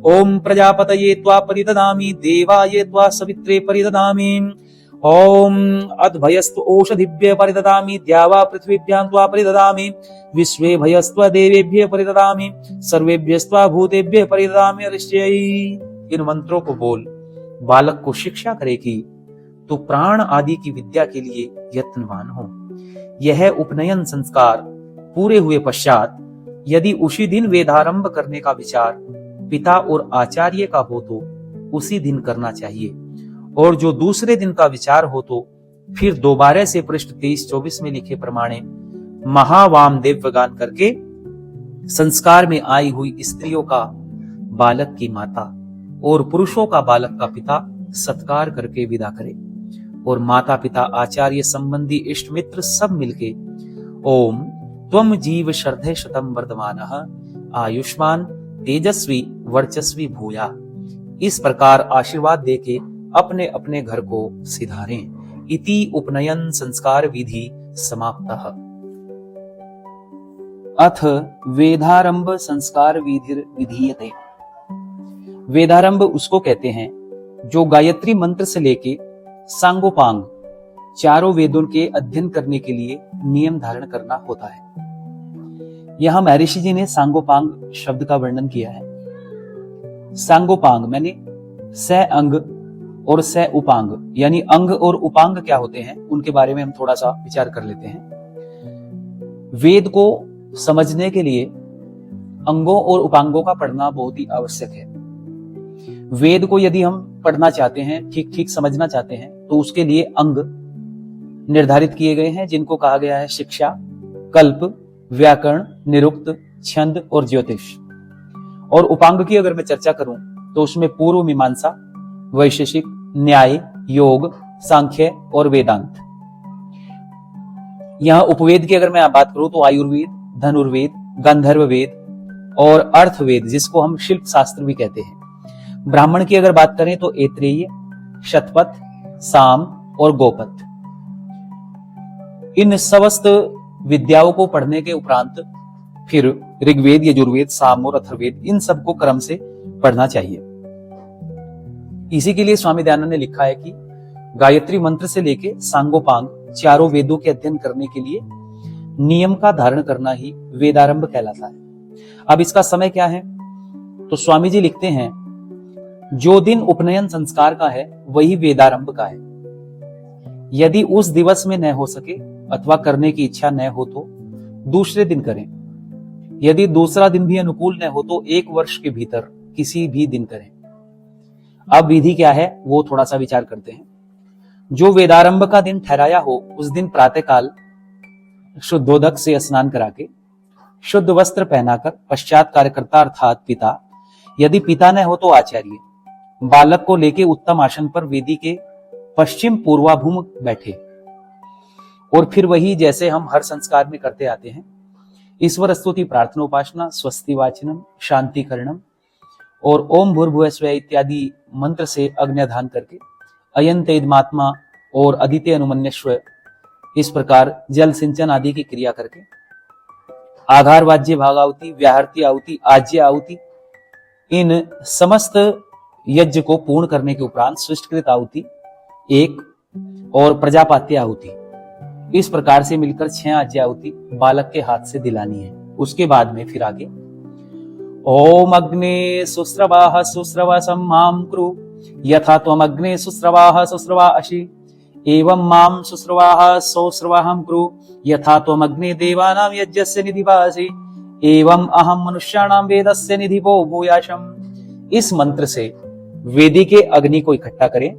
ओम प्रजापतये त्वा परिददामि, देवाय त्वा सवित्रे परिददामि, ओम अद्भयस्तु ओषधिभ्य परिददामि, द्यावा पृथ्वीभ्यां त्वा परिददामि, विश्वे भयस्त्व देवेभ्य परिददामि, सर्वेभ्यस्त्वा भूतेभ्य परिददामि ऋष्यै। इन मंत्रों को बोल बालक को शिक्षा करे कि तू प्राण आदि की विद्या के लिए यत्नवान हो। यह उपनयन संस्कार पूरे हुए पश्चात यदि उसी दिन वेदारंभ करने का विचार पिता और आचार्य का हो तो उसी दिन करना चाहिए, और जो दूसरे दिन का विचार हो तो फिर दोबारा से पृष्ठ 23-24 में लिखे प्रमाणे महावाम देव्यगान करके संस्कार में आई हुई स्त्रियों का बालक की माता और पुरुषों का बालक का पिता सत्कार करके विदा करे, और माता पिता आचार्य संबंधी इष्ट मित्र सब मिलके ओम त्वम जीव शर्धे शतम वर्धमानः आयुष्मान तेजस्वी वर्चस्वी भूया इस प्रकार आशीर्वाद देके अपने अपने घर को सिधारें। इति उपनयन संस्कार विधि समाप्तः। अथ वेदारंभ संस्कार विधिर विधीयते। वेदारंभ उसको कहते हैं जो गायत्री मंत्र से लेके सांगोपांग चारों वेदों के अध्ययन करने के लिए नियम धारण करना होता है। यहां महर्षि जी ने सांगोपांग शब्द का वर्णन किया है। सांगोपांग मैंने स अंग और स उपांग, यानी अंग और उपांग क्या होते हैं उनके बारे में हम थोड़ा सा विचार कर लेते हैं। वेद को समझने के लिए अंगों और उपांगों का पढ़ना बहुत ही आवश्यक है। वेद को यदि हम पढ़ना चाहते हैं, ठीक ठीक समझना चाहते हैं, तो उसके लिए अंग निर्धारित किए गए हैं जिनको कहा गया है शिक्षा, कल्प, व्याकरण, निरुक्त, छंद और ज्योतिष। और उपांग की अगर मैं चर्चा करूं तो उसमें पूर्व मीमांसा, वैशेषिक, न्याय, योग, सांख्य और वेदांत। यहां उपवेद की अगर मैं बात करूं तो आयुर्वेद, धनुर्वेद, गंधर्व वेद और अर्थवेद जिसको हम शिल्प शास्त्र भी कहते हैं। ब्राह्मण की अगर बात करें तो ऐत्रेय, शतपथ, साम और गोपथ। इन समस्त विद्याओं को पढ़ने के उपरांत फिर ऋग्वेद, यजुर्वेद, साम और अथर्ववेद इन सबको क्रम से पढ़ना चाहिए। इसी के लिए स्वामी दयानंद ने लिखा है कि गायत्री मंत्र से लेके सांगोपांग चारों वेदों के अध्ययन करने के लिए नियम का धारण करना ही वेदारंभ कहलाता है। अब इसका समय क्या है? तो स्वामी जी लिखते हैं, जो दिन उपनयन संस्कार का है वही वेदारंभ का है। यदि उस दिवस में न हो सके अथवा करने की इच्छा न हो तो दूसरे दिन करें। यदि दूसरा दिन भी अनुकूल न हो तो 1 वर्ष के भीतर किसी भी दिन करें। अब विधि क्या है वो थोड़ा सा विचार करते हैं। जो वेदारंभ का दिन ठहराया हो उस दिन प्रातःकाल शुद्धोदक से स्नान करा के शुद्ध वस्त्र पहनाकर पश्चात कार्यकर्ता अर्थात पिता, यदि पिता न हो तो आचार्य, बालक को लेके उत्तम आसन पर वेदी के पश्चिम पूर्वाभिमुख बैठे और फिर वही जैसे हम हर संस्कार में करते आते हैं, ईश्वर स्तुति, प्रार्थना, उपासना, स्वस्ति वाचनम, शांतिकरणम और ओम भूर्भुवः स्वः इत्यादि मंत्र से अग्न्यधान करके अयं तेजमात्मा और अदिते अनुमन्यस्व इस प्रकार जल सिंचन आदि की क्रिया करके आधार वाज्य भागावती, व्याहृति आहुति, आज्य आहुति, इन समस्त यज्ञ को पूर्ण करने के उपरांत सृष्टकृत आहुति 1 और प्रजापात्य आहुति, इस प्रकार से मिलकर 6 आज्य आहुति बालक के हाथ से दिलानी है। उसके बाद में फिर आगे ओम अग्ने सुस्रवाः सुस्रवा सम्मां कुरु यथा त्वम् अग्ने सुस्रवाः सुस्रवा असि एवं मां सुस्रवाः सौस्रवाहं कुरु यथा त्वम् अग्ने देवानां यज्ञस्य निधिपासि एवं अहं मनुष्याणां वेदस्य निधिपो भूयाशम्। इस मंत्र से वेदी के अग्नि को इकट्ठा करें।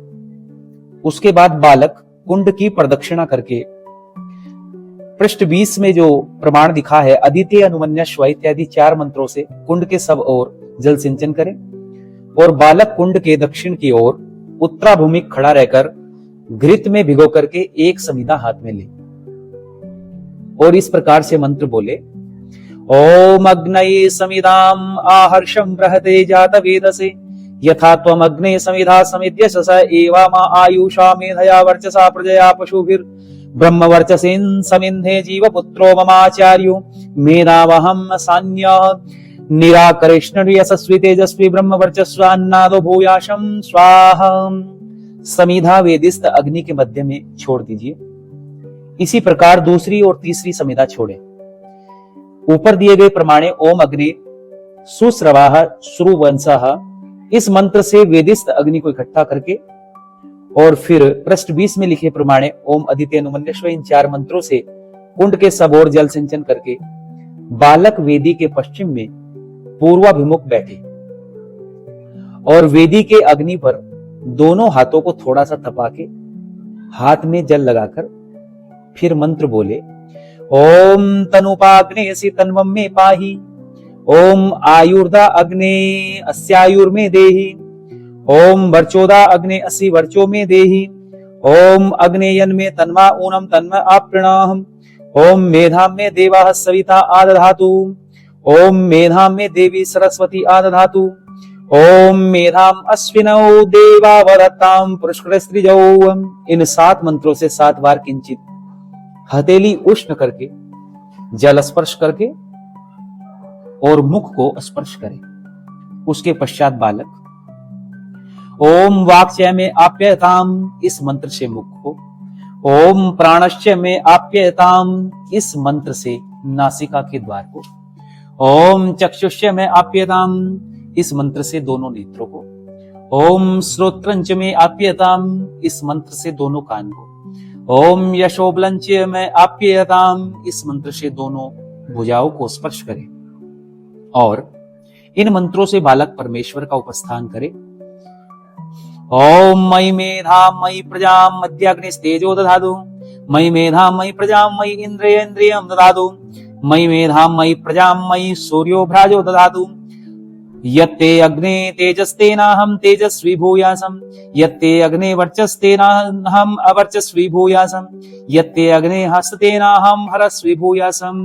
उसके बाद बालक कुंड की प्रदक्षिणा करके पृष्ठ 20 में जो प्रमाण दिखा है अदिति अनुमन्यस्व इत्यादि 4 मंत्रों से कुंड के सब ओर जल सिंचन करें और बालक कुंड के दक्षिण की ओर उत्तराभिमुख खड़ा रहकर घृत में भिगो करके 1 समिधा हाथ में ले और इस प्रकार से मंत्र बोले, ओम अग्नये समिधाम आहर्षम बृहते जात वेदसे यथा त्वम् अग्ने समिधा समिद्य स एवं आयुषा मेधया वर्चसा प्रजया पशुभिर ब्रह्म वर्चसेन समिन्धे जीवपुत्रो ममाचार्यो मेधावहं सान्य निराकरेष्ण यशस्वी तेजस्वी ब्रह्म वर्चस्वान्नादो भूयाशम स्वाहा। समिधा वेदिस्त अग्नि के मध्य में छोड़ दीजिए। इसी प्रकार दूसरी और तीसरी समिधा छोड़े। ऊपर दिए गए प्रमाणे ओम अग्नि सुस्रवाः श्रुवंसः इस मंत्र से वेदिस्त अग्नि को इकट्ठा करके और फिर पृष्ठ 20 में लिखे प्रमाणे ओम अदिते अनुमन्यस्व इन 4 मंत्रों से कुंड के सब ओर जल सिंचन करके बालक वेदी के पश्चिम में पूर्वाभिमुख बैठे और वेदी के अग्नि पर दोनों हाथों को थोड़ा सा तपा के हाथ में जल लगाकर फिर मंत्र बोले, ओम तनुपाग्नेसि तन्वं मे पाहि ओम आयुर्दा अग्ने अस्यायुर्मे देहि ओम वर्चोदा अग्ने असि वर्चो में देहि ओम अग्नेयन में तन्मा ऊनम तन्म आप्रणहम ओम मेधाम में देवाः सविता आदधातु ओम मेधाम में देवी सरस्वती आदधातु ओम मेधाम अश्विनौ देवा वदताम पुष्करस्त्रिजौ। इन 7 मंत्रों से 7 बार किंचित हथेली उष्ण करके जल स्पर्श करके और मुख को स्पर्श करें। उसके पश्चात बालक ओम वाक्चय में आप्यताम इस मंत्र से मुख को, ओम प्राणश्चय में आप्यताम इस मंत्र से नासिका के द्वार को, ओम चक्षुष्य में आप्यताम इस मंत्र से दोनों नेत्रों को, ओम श्रोत्रंच में आप्यताम इस मंत्र से दोनों कान को, ओम यशोबलंच में आप्यताम इस मंत्र से दोनों भुजाओं को स्पर्श करें और इन मंत्रों से बालक परमेश्वर का उपस्थान करे। ओम मयि मेधाम मयि प्रजाम मध्याग्निस्तेजो दधातु मयि मेधाम मयि प्रजाम मयि इंद्रियं दधातु मयि मेधाम मयि प्रजाम मयि सूर्यो भ्राजो दधातु यत्ते अग्ने तेजस्तेनाहं तेजस्वी भूयासम् यत्ते अग्ने वर्चस्तेनाहं अवर्चस्वी भूयासम् यत्ते अग्ने हस्ततेनाहं हरस्वी भूयासम्।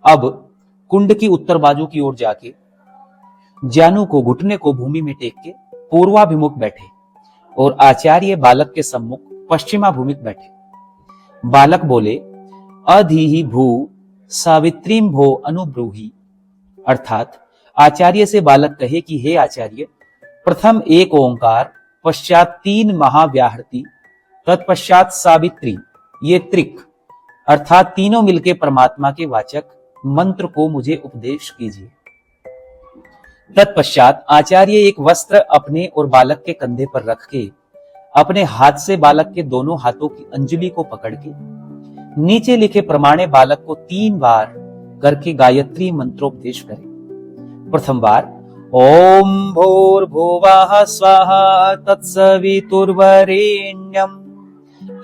अब कुंड की उत्तर बाजू की ओर जाके जानू को घुटने को भूमि में टेक के पूर्वाभिमुख बैठे और आचार्य बालक के सम्मुख पश्चिमाभिमुख बैठे। बालक बोले, अधीहि भू सावित्रीं भो अनुब्रूहि, अर्थात आचार्य से बालक कहे कि हे आचार्य, प्रथम 1 ओंकार, पश्चात 3 महाव्याहृति तत्पश्चात सावित्री, ये त्रिक अर्थात तीनों मिलके परमात्मा के वाचक मंत्र को मुझे उपदेश कीजिए। तत्पश्चात आचार्य एक वस्त्र अपने और बालक के कंधे पर रख के अपने हाथ से बालक के दोनों हाथों की अंजलि को पकड़ के नीचे लिखे प्रमाणे बालक को 3 बार करके गायत्री मंत्रोपदेश करे। प्रथम बार ओम भूर्भुवः स्वाहा तत्सवितुर्वरेण्यम,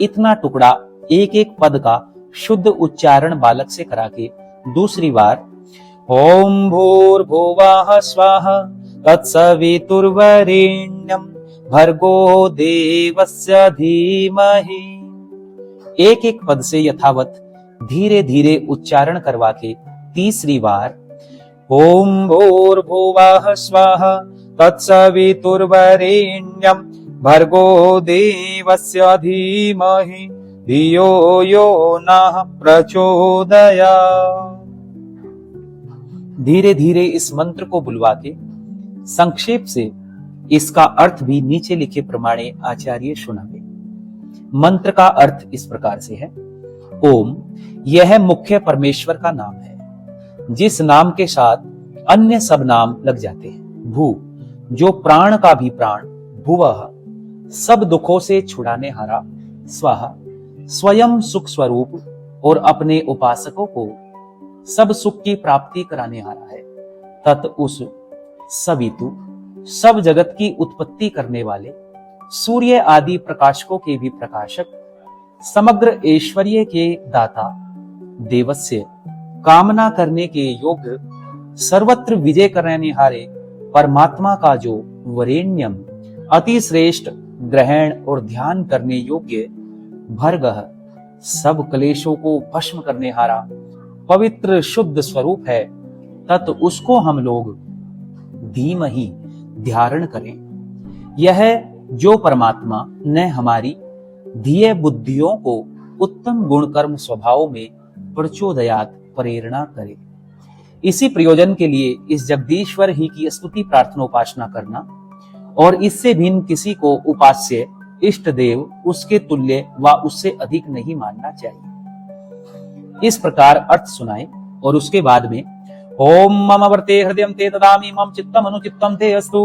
इतना टुकड़ा एक एक पद का शुद्ध उच्चारण बालक से करा के दूसरी बार ओम भूर्भुवः स्वाहा तत्सवितुर्वरेण्यम भर्गो देवस्य धीमहि, एक एक पद से यथावत धीरे धीरे उच्चारण करवा के तीसरी बार ओम भूर्भुवः स्वाहा तत्सवितुर्वरेण्यम भर्गो देवस्य धीमहि धियो यो नः प्रचोदयात्। धीरे धीरे इस मंत्र को बुलवा के संक्षेप से इसका अर्थ भी नीचे लिखे प्रमाणे आचार्य सुनावे। मंत्र का अर्थ इस प्रकार से है। ओम, यह मुख्य परमेश्वर का नाम है, जिस नाम के साथ अन्य सब नाम लग जाते हैं। भू, जो प्राण का भी प्राण। भुवः, सब दुखों से छुड़ाने हारा। स्वाहा, स्वयं सुख स्वरूप और अपने उपासकों को सब सुख की प्राप्ति कराने हारा है। तत्, उस। सवितु, सब जगत की उत्पत्ति करने वाले, सूर्य आदि प्रकाशकों के भी प्रकाशक, समग्र ऐश्वर्य के दाता, देवस्य, कामना करने के योग्य, सर्वत्र विजय करने हारे परमात्मा का जो वरेण्यम, अति श्रेष्ठ, ग्रहण और ध्यान करने योग्य, भर्गः, सब क्लेशों को भस्म करने हारा पवित्र शुद्ध स्वरूप है, तत् उसको हम लोग धीमहि धारण करें। यह जो परमात्मा ने हमारी धीय बुद्धियों को उत्तम गुण कर्म स्वभाव में प्रचोदयात प्रेरणा करे। इसी प्रयोजन के लिए इस जगदीश्वर ही की स्तुति प्रार्थना उपासना करना और इससे भिन्न किसी को उपास्य इष्ट देव, उसके तुल्य व उससे अधिक नहीं मानना चाहिए। इस प्रकार अर्थ सुनाए और उसके बाद में ओम मम वर्ते हृदयं ते ददामि मम चित्तम अनुचित्तम ते अस्तु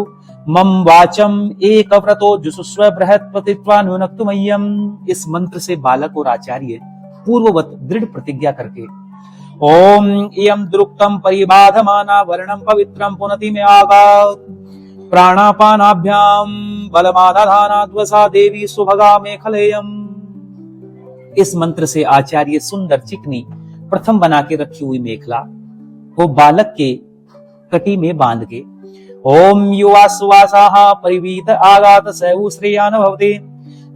मम वाचम एक व्रतो जुसुस्व बृहत् प्रतित्वा नुनक्तु मह्यम। इस मंत्र से बालक और आचार्य पूर्ववत दृढ़ प्रतिज्ञा करके ओम इयं दुरुक्तम परिबाधमाना वर्णम पवित्रम पुनति में आगात प्राणापानाभ्याम बलमादाधानाद्वसा देवी सुभगा मेखलेयम। इस मंत्र से आचार्य सुंदर चिकनी प्रथम बना के रखी हुई मेखला को बालक के कटी में बांध के ओम युवा सुवासाः परिवीत आगात सैव श्रेयान भवते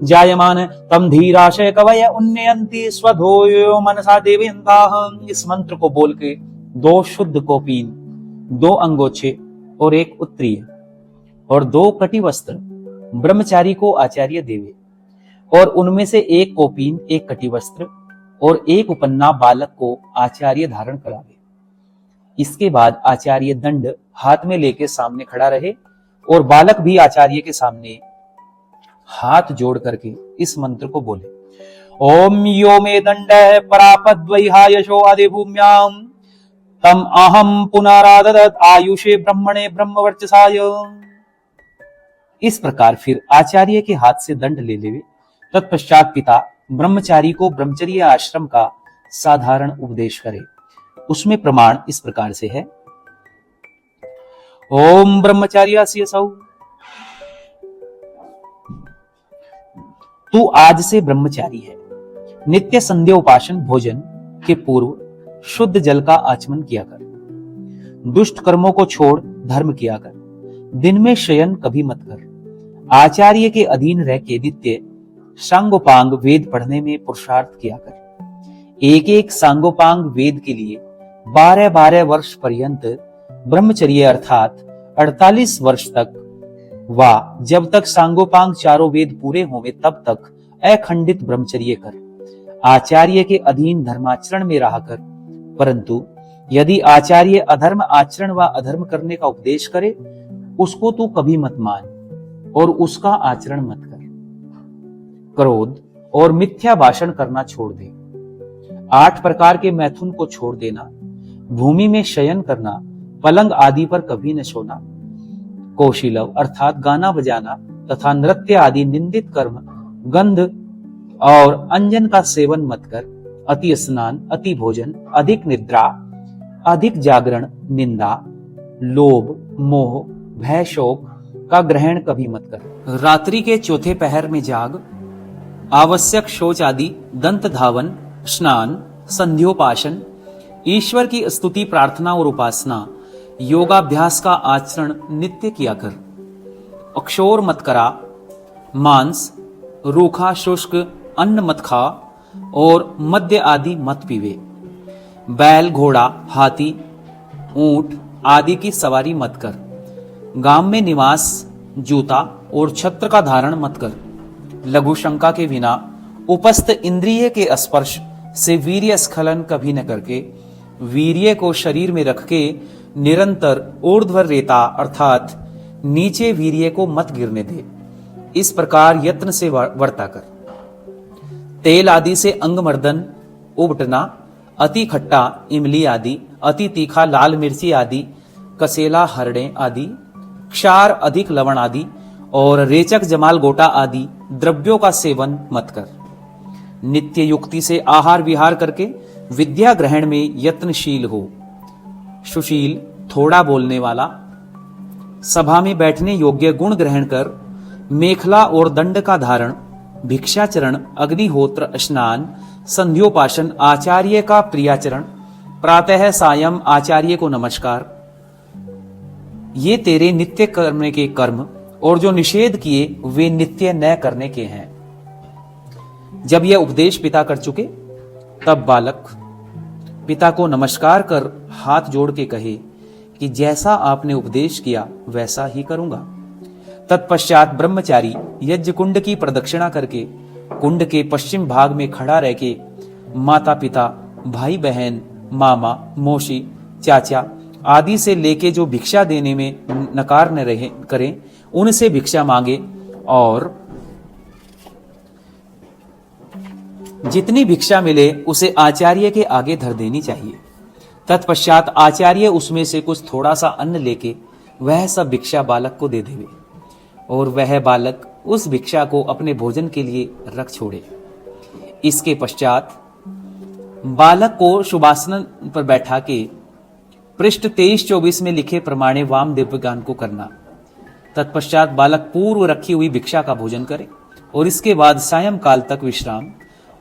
जायमान तम धीराशय कवय उन्नयन्ति स्वधोयो मनसा देवयन्ताः। इस मंत्र को बोल के 2 शुद्ध कोपीन, 2 अंगोछे और 1 उत्तरीय और 2 कटी वस्त्र ब्रह्मचारी को आचार्य देवे और उनमें से 1 कोपीन, 1 कटी वस्त्र और 1 उपन्ना बालक को आचार्य धारण करावे। इसके बाद आचार्य दंड हाथ में लेके सामने खड़ा रहे और बालक भी आचार्य के सामने हाथ जोड़ करके इस मंत्र को बोले ओम यो मे दंड परापद्वैहा यशो आदिभूम्याम तम अहम पुनराददत आयुषे ब्रह्मणे ब्रह्मवर्चसाय। इस प्रकार फिर आचार्य के हाथ से दंड ले लेवे। तत्पश्चात पिता ब्रह्मचारी को ब्रह्मचर्य आश्रम का साधारण उपदेश करे। उसमें प्रमाण इस प्रकार से है ओम ब्रह्मचार्यास्य सौ, तू आज से ब्रह्मचारी है। नित्य संध्या उपासन भोजन के पूर्व शुद्ध जल का आचमन किया कर। दुष्ट कर्मों को छोड़ धर्म किया कर। दिन में शयन कभी मत कर। आचार्य के अधीन रह के नित्य सांगोपांग वेद पढ़ने में पुरुषार्थ किया कर। एक एक सांगोपांग वेद के लिए 12-12 वर्ष पर्यंत ब्रह्मचर्य अर्थात 48 वर्ष तक व जब तक सांगोपांग चारों वेद पूरे होंगे तब तक अखंडित ब्रह्मचर्य कर। आचार्य के अधीन धर्माचरण में रहा कर, परंतु यदि आचार्य अधर्म आचरण व अधर्म करने का उपदेश करे उसको तू कभी मत मान और उसका आचरण मत कर। क्रोध, और मिथ्या भाषण करना छोड़ दे। 8 प्रकार के मैथुन को छोड़ देना, भूमि में शयन करना, पलंग आदि पर कभी न सोना, कौशीलव अर्थात गाना बजाना तथा नृत्य आदि निंदित कर्म, गंध और अंजन का सेवन मत कर, अति स्नान, अति भोजन, अधिक निद्रा, अधिक जागरण, निंदा, लोभ, मोह, भय, शोक का ग्रहण कभी मत कर। रात्रि के चौथे पहर में जाग, आवश्यक शौच आदि, दंत धावन, स्नान, संध्योपासन, ईश्वर की स्तुति, प्रार्थना और उपासना, योगाभ्यास का आचरण नित्य किया कर। अक्षौर मत करा, मांस, रूखा शुष्क अन्न मत खा और मद्य आदि मत पीवे। बैल, घोड़ा, हाथी, ऊंट आदि की सवारी मत कर। गांव में निवास, जूता और छत्र का धारण मत कर। लघु शंका के बिना उपस्थ इंद्रिय के स्पर्श से वीर्य स्खलन कभी न करके, वीर्य को शरीर में रख के निरंतर ऊर्ध्वर रेता अर्थात नीचे वीर्य को मत गिरने दे। इस प्रकार यत्न से वर्ता कर। तेल आदि से अंगमर्दन, उबटना, अति खट्टा इमली आदि, अति तीखा लाल मिर्ची आदि, कसेला हरड़े आदि, क्षार अधिक लवण आदि और रेचक जमाल गोटा आदि द्रव्यों का सेवन मत कर। नित्य युक्ति से आहार विहार करके विद्या ग्रहण में यत्नशील हो। सुशील, थोड़ा बोलने वाला, सभा में बैठने योग्य गुण ग्रहण कर, मेखला और दंड का धारण, भिक्षाचरण, अग्निहोत्र, स्नान, संध्योपासन, आचार्य का प्रियाचरण, प्रातः सायं आचार्य को नमस्कार, ये तेरे नित्य करने के कर्म और जो निषेध किए वे नित्य न करने के हैं। जब यह उपदेश पिता कर चुके तब बालक पिता को नमस्कार कर हाथ जोड़ के कहे कि जैसा आपने उपदेश किया वैसा ही करूंगा। तत्पश्चात ब्रह्मचारी यज्ञ कुंड की प्रदक्षिणा करके कुंड के पश्चिम भाग में खड़ा रह के माता पिता, भाई बहन, मामा, मौसी, चाचा आदि से लेके जो भिक्षा देने में नकार न रहे करें उनसे भिक्षा मांगे और जितनी भिक्षा मिले उसे आचार्य के आगे धर देनी चाहिए। तत्पश्चात आचार्य उसमें से कुछ थोड़ा सा अन्न लेके वह सब भिक्षा बालक को दे देवे और वह बालक उस भिक्षा को अपने भोजन के लिए रख छोड़े। इसके पश्चात बालक को शुभासन पर बैठा के पृष्ठ 23-24 में लिखे प्रमाणे वाम दिव्यगान को करना। तत्पश्चात बालक पूर्व रखी हुई भिक्षा का भोजन करे और इसके बाद सायंकाल तक विश्राम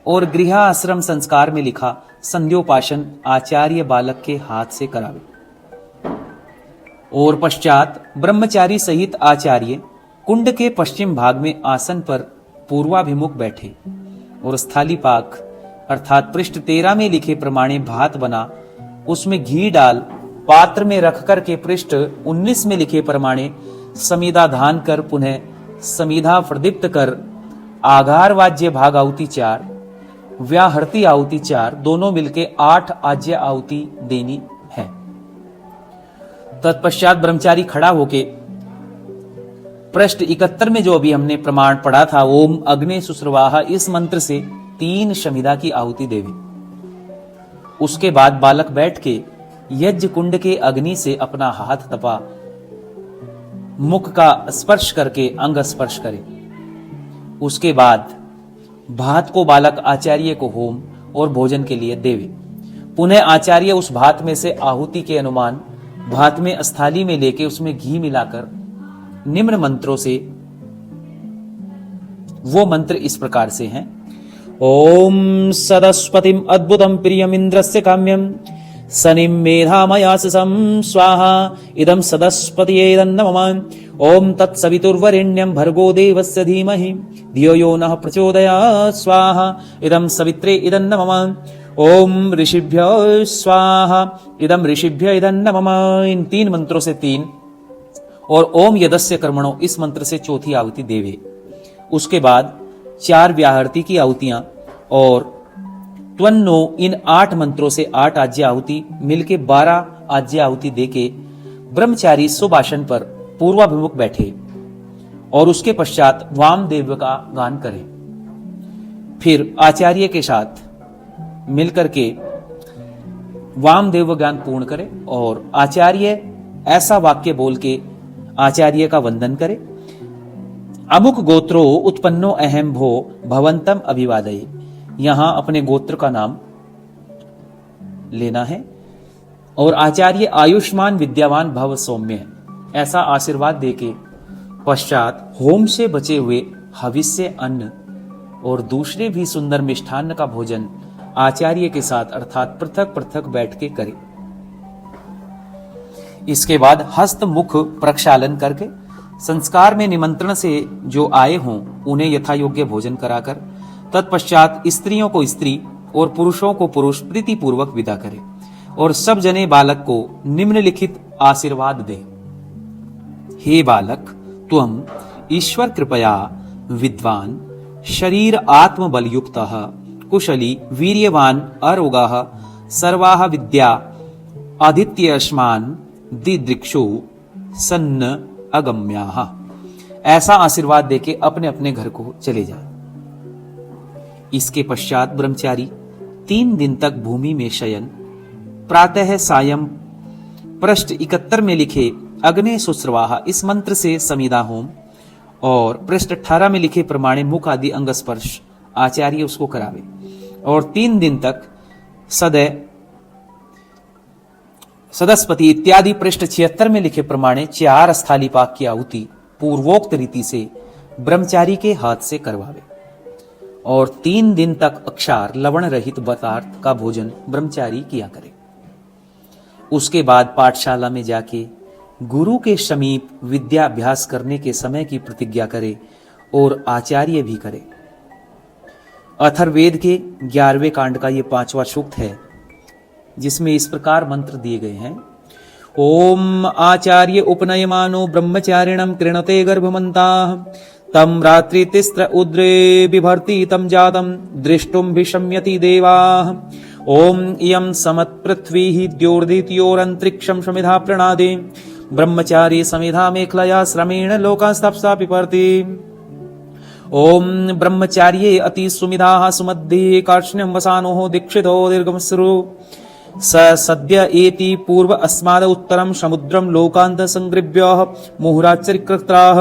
और गृह आश्रम संस्कार में लिखा संध्योपासन आचार्य बालक के हाथ से करावे और पश्चात ब्रह्मचारी सहित आचार्य कुंड के पश्चिम भाग में आसन पर पूर्वाभिमुख बैठे और स्थाली पाक अर्थात पृष्ठ 13 में लिखे प्रमाणे भात बना उसमें घी डाल पात्र में रख कर के पृष्ठ 19 में लिखे प्रमाणे समीधा धान कर पुनः समीधा प्रदीप्त कर आघार वाज्य भाग आहुति 4 व्याहृति आहुति 4 दोनों मिलके 8 आज्य आहुति देनी है। तत्पश्चात ब्रह्मचारी खड़ा होके पृष्ठ 71 में जो अभी हमने प्रमाण पढ़ा था ओम अग्नि सुश्रवाहा इस मंत्र से 3 शमिधा की आहुति देवे। उसके बाद बालक बैठ के यज्ञ कुंड के अग्नि से अपना हाथ तपा मुख का स्पर्श करके अंग स्पर्श करे। उसके बाद भात को बालक आचार्य को होम और भोजन के लिए देवे। पुनः आचार्य उस भात में से आहुति के अनुमान भात में स्थाली में लेके उसमें घी मिलाकर निम्न मंत्रों से, वो मंत्र इस प्रकार से हैं। ओम सदस्पतिम अद्भुतम प्रियम इंद्रस्य काम्यम सनिम मेधामयाससं स्वाहा इदं सदस्पतिये नमः। ओम तत्सवितुर्वरेण्यं भर्गो देवस्य धीमहि धियो यो नः प्रचोदयात् स्वाहा इदं सवित्रे इदं नमः। ओम ऋषिभ्यो स्वाहा इदं ऋषिभ्य इदं नमः। इन 3 मंत्रों से 3 और ओम यदस्य कर्मणो इस मंत्र से चौथी आहुति देवे। उसके बाद 4 व्याहृति की आहुतियां और त्वन्नो इन 8 मंत्रों से 8 आज्य आहुति मिलके 12 आज्य आहुति देके ब्रह्मचारी सुभाषण पर पूर्वाभिमुख बैठे और उसके पश्चात वामदेव का गान करें। फिर आचार्य के साथ मिलकर के वामदेव ज्ञान पूर्ण करे और आचार्य ऐसा वाक्य बोल के आचार्य का वंदन करे। अमुक गोत्रो उत्पन्नो अहम भो भवंतम अभिवादये। यहां अपने गोत्र का नाम लेना है और आचार्य आयुष्मान विद्यावान भव सौम्य ऐसा आशीर्वाद देके पश्चात होम से बचे हुए हविष्य अन्न और दूसरे भी सुंदर मिष्ठान्न का भोजन आचार्य के साथ अर्थात पृथक पृथक बैठ के करे। इसके बाद हस्त मुख प्रक्षालन करके संस्कार में निमंत्रण से जो आए हों उन्हें यथा योग्य भोजन कराकर तत्पश्चात स्त्रियों को स्त्री और पुरुषों को पुरुष प्रीति पूर्वक विदा करे और सब जने बालक को निम्नलिखित आशीर्वाद दे। हे बालक, त्वम ईश्वर कृपया विद्वान शरीर आत्म बलयुक्तः कुशली वीर्यवान अरोगाः सर्वाः विद्या आदित्यश्मान दिदृक्षु सन्न अगम्याः। ऐसा आशीर्वाद देके अपने अपने घर को चले जाए। इसके पश्चात ब्रह्मचारी 3 दिन तक भूमि में शयन, प्रातः सायं पृष्ठ 71 में लिखे अग्ने सुस्रवाहा इस मंत्र से समिधा होम और पृष्ठ 18 में लिखे प्रमाणे मुख आदि अंग स्पर्श आचार्य उसको करावे और 3 दिन तक सदस्पति इत्यादि पृष्ठ 76 में लिखे प्रमाणे 4 स्थाली पाक की आहुति पूर्वोक्त रीति से ब्रह्मचारी के हाथ से करवावे और 3 दिन तक अक्षार लवण रहित पदार्थ का भोजन ब्रह्मचारी किया करे। उसके बाद पाठशाला में जाके गुरु के समीप विद्याभ्यास करने के समय की प्रतिज्ञा करे और आचार्य भी करे। अथर्ववेद के 11वें कांड का ये 5वां सूक्त है जिसमें इस प्रकार मंत्र दिए गए हैं। ओम आचार्य उपनयमानो ब्रह्मचारिणम कृणते गर्भमन्ताः तम रात्रि तिस्त्र उद्रे बिभर्ति तम जातम दृष्टुम विषम्यति देवाः। ओम इयं समत् पृथ्वी द्योर्दित्योरंतरिक्षं समिधा प्रणादे ब्रह्मचारी समिधा मेखलया श्रमेण लोकास्तप्सा पिपर्ति। ओम ब्रह्मचार्ये अति सुमिधाः सुमध्ये कार्ष्ण्यं वसानोः दीक्षितो दीर्घमश्रु स सद्य एति पूर्व अस्माद उत्तरम समुद्रम लोकांत संगृभ्य मुहुराचरिकृत्राः।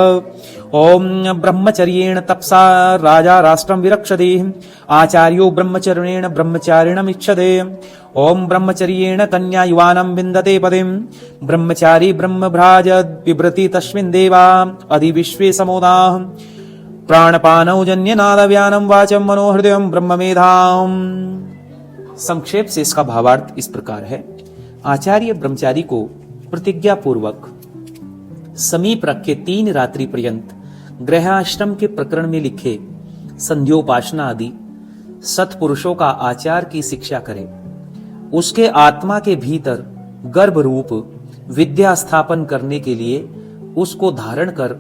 ओम ब्रह्मचर्येण तपसा राजा राष्ट्रं विरक्षति आचार्यो ब्रह्मचर्येण ब्रह्मचारिणम् इच्छते। ओम ब्रह्मचर्येण कन्या युवानं विन्दते पदिं ब्रह्मचारी ब्रह्मभ्राज बिभ्रति तस्मिन् देवा अधिविश्वे समोदाः। प्राणपानौ जन्यनादव्यानं वाचं मनोहृदयं ब्रह्ममेधाम्। संक्षेप से इसका भावार्थ इस प्रकार है। आचार्य ब्रह्मचारी को प्रतिज्ञा पूर्वक समीप रख के 3 रात्रि पर्यंत गृहाश्रम के प्रकरण में लिखे संध्योपासना आदि सत्पुरुषों का आचार की शिक्षा करे। उसके आत्मा के भीतर गर्भ रूप विद्या स्थापन करने के लिए उसको धारण कर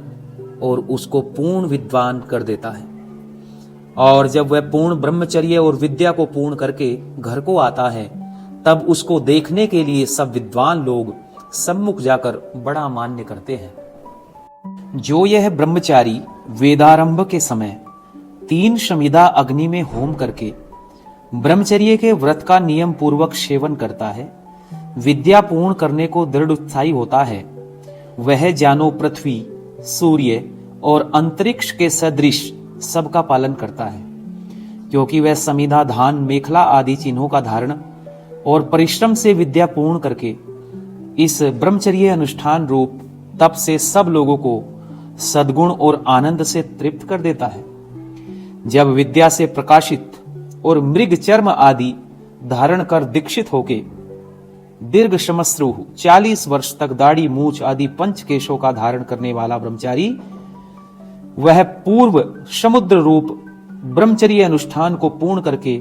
और उसको पूर्ण विद्वान कर देता है। और जब वह पूर्ण ब्रह्मचर्य और विद्या को पूर्ण करके घर को आता है तब उसको देखने के लिए सब विद्वान लोग सम्मुख जाकर बड़ा मान्य करते हैं। जो यह ब्रह्मचारी वेदारंभ के समय 3 शमिदा अग्नि में होम करके ब्रह्मचर्य के व्रत का नियम पूर्वक सेवन करता है, विद्या पूर्ण करने को दृढ़ उत्साही होता है, वह जानो पृथ्वी सूर्य और अंतरिक्ष के सदृश सबका पालन करता है, क्योंकि वह समिधा धान मेखला आदि चिन्हों का धारण और परिश्रम से विद्या पूर्ण करके इस ब्रह्मचर्य अनुष्ठान रूप तप से सब लोगों को सद्गुण और आनंद से तृप्त कर देता है। जब विद्या से प्रकाशित और मृग चर्म आदि धारण कर दीक्षित होके दीर्घ श्मश्रु 40 वर्ष तक दाढ़ी मूछ आदि पंच केशों का धारण करने वाला ब्रह्मचारी वह पूर्व समुद्र रूप ब्रह्मचर्य अनुष्ठान को पूर्ण करके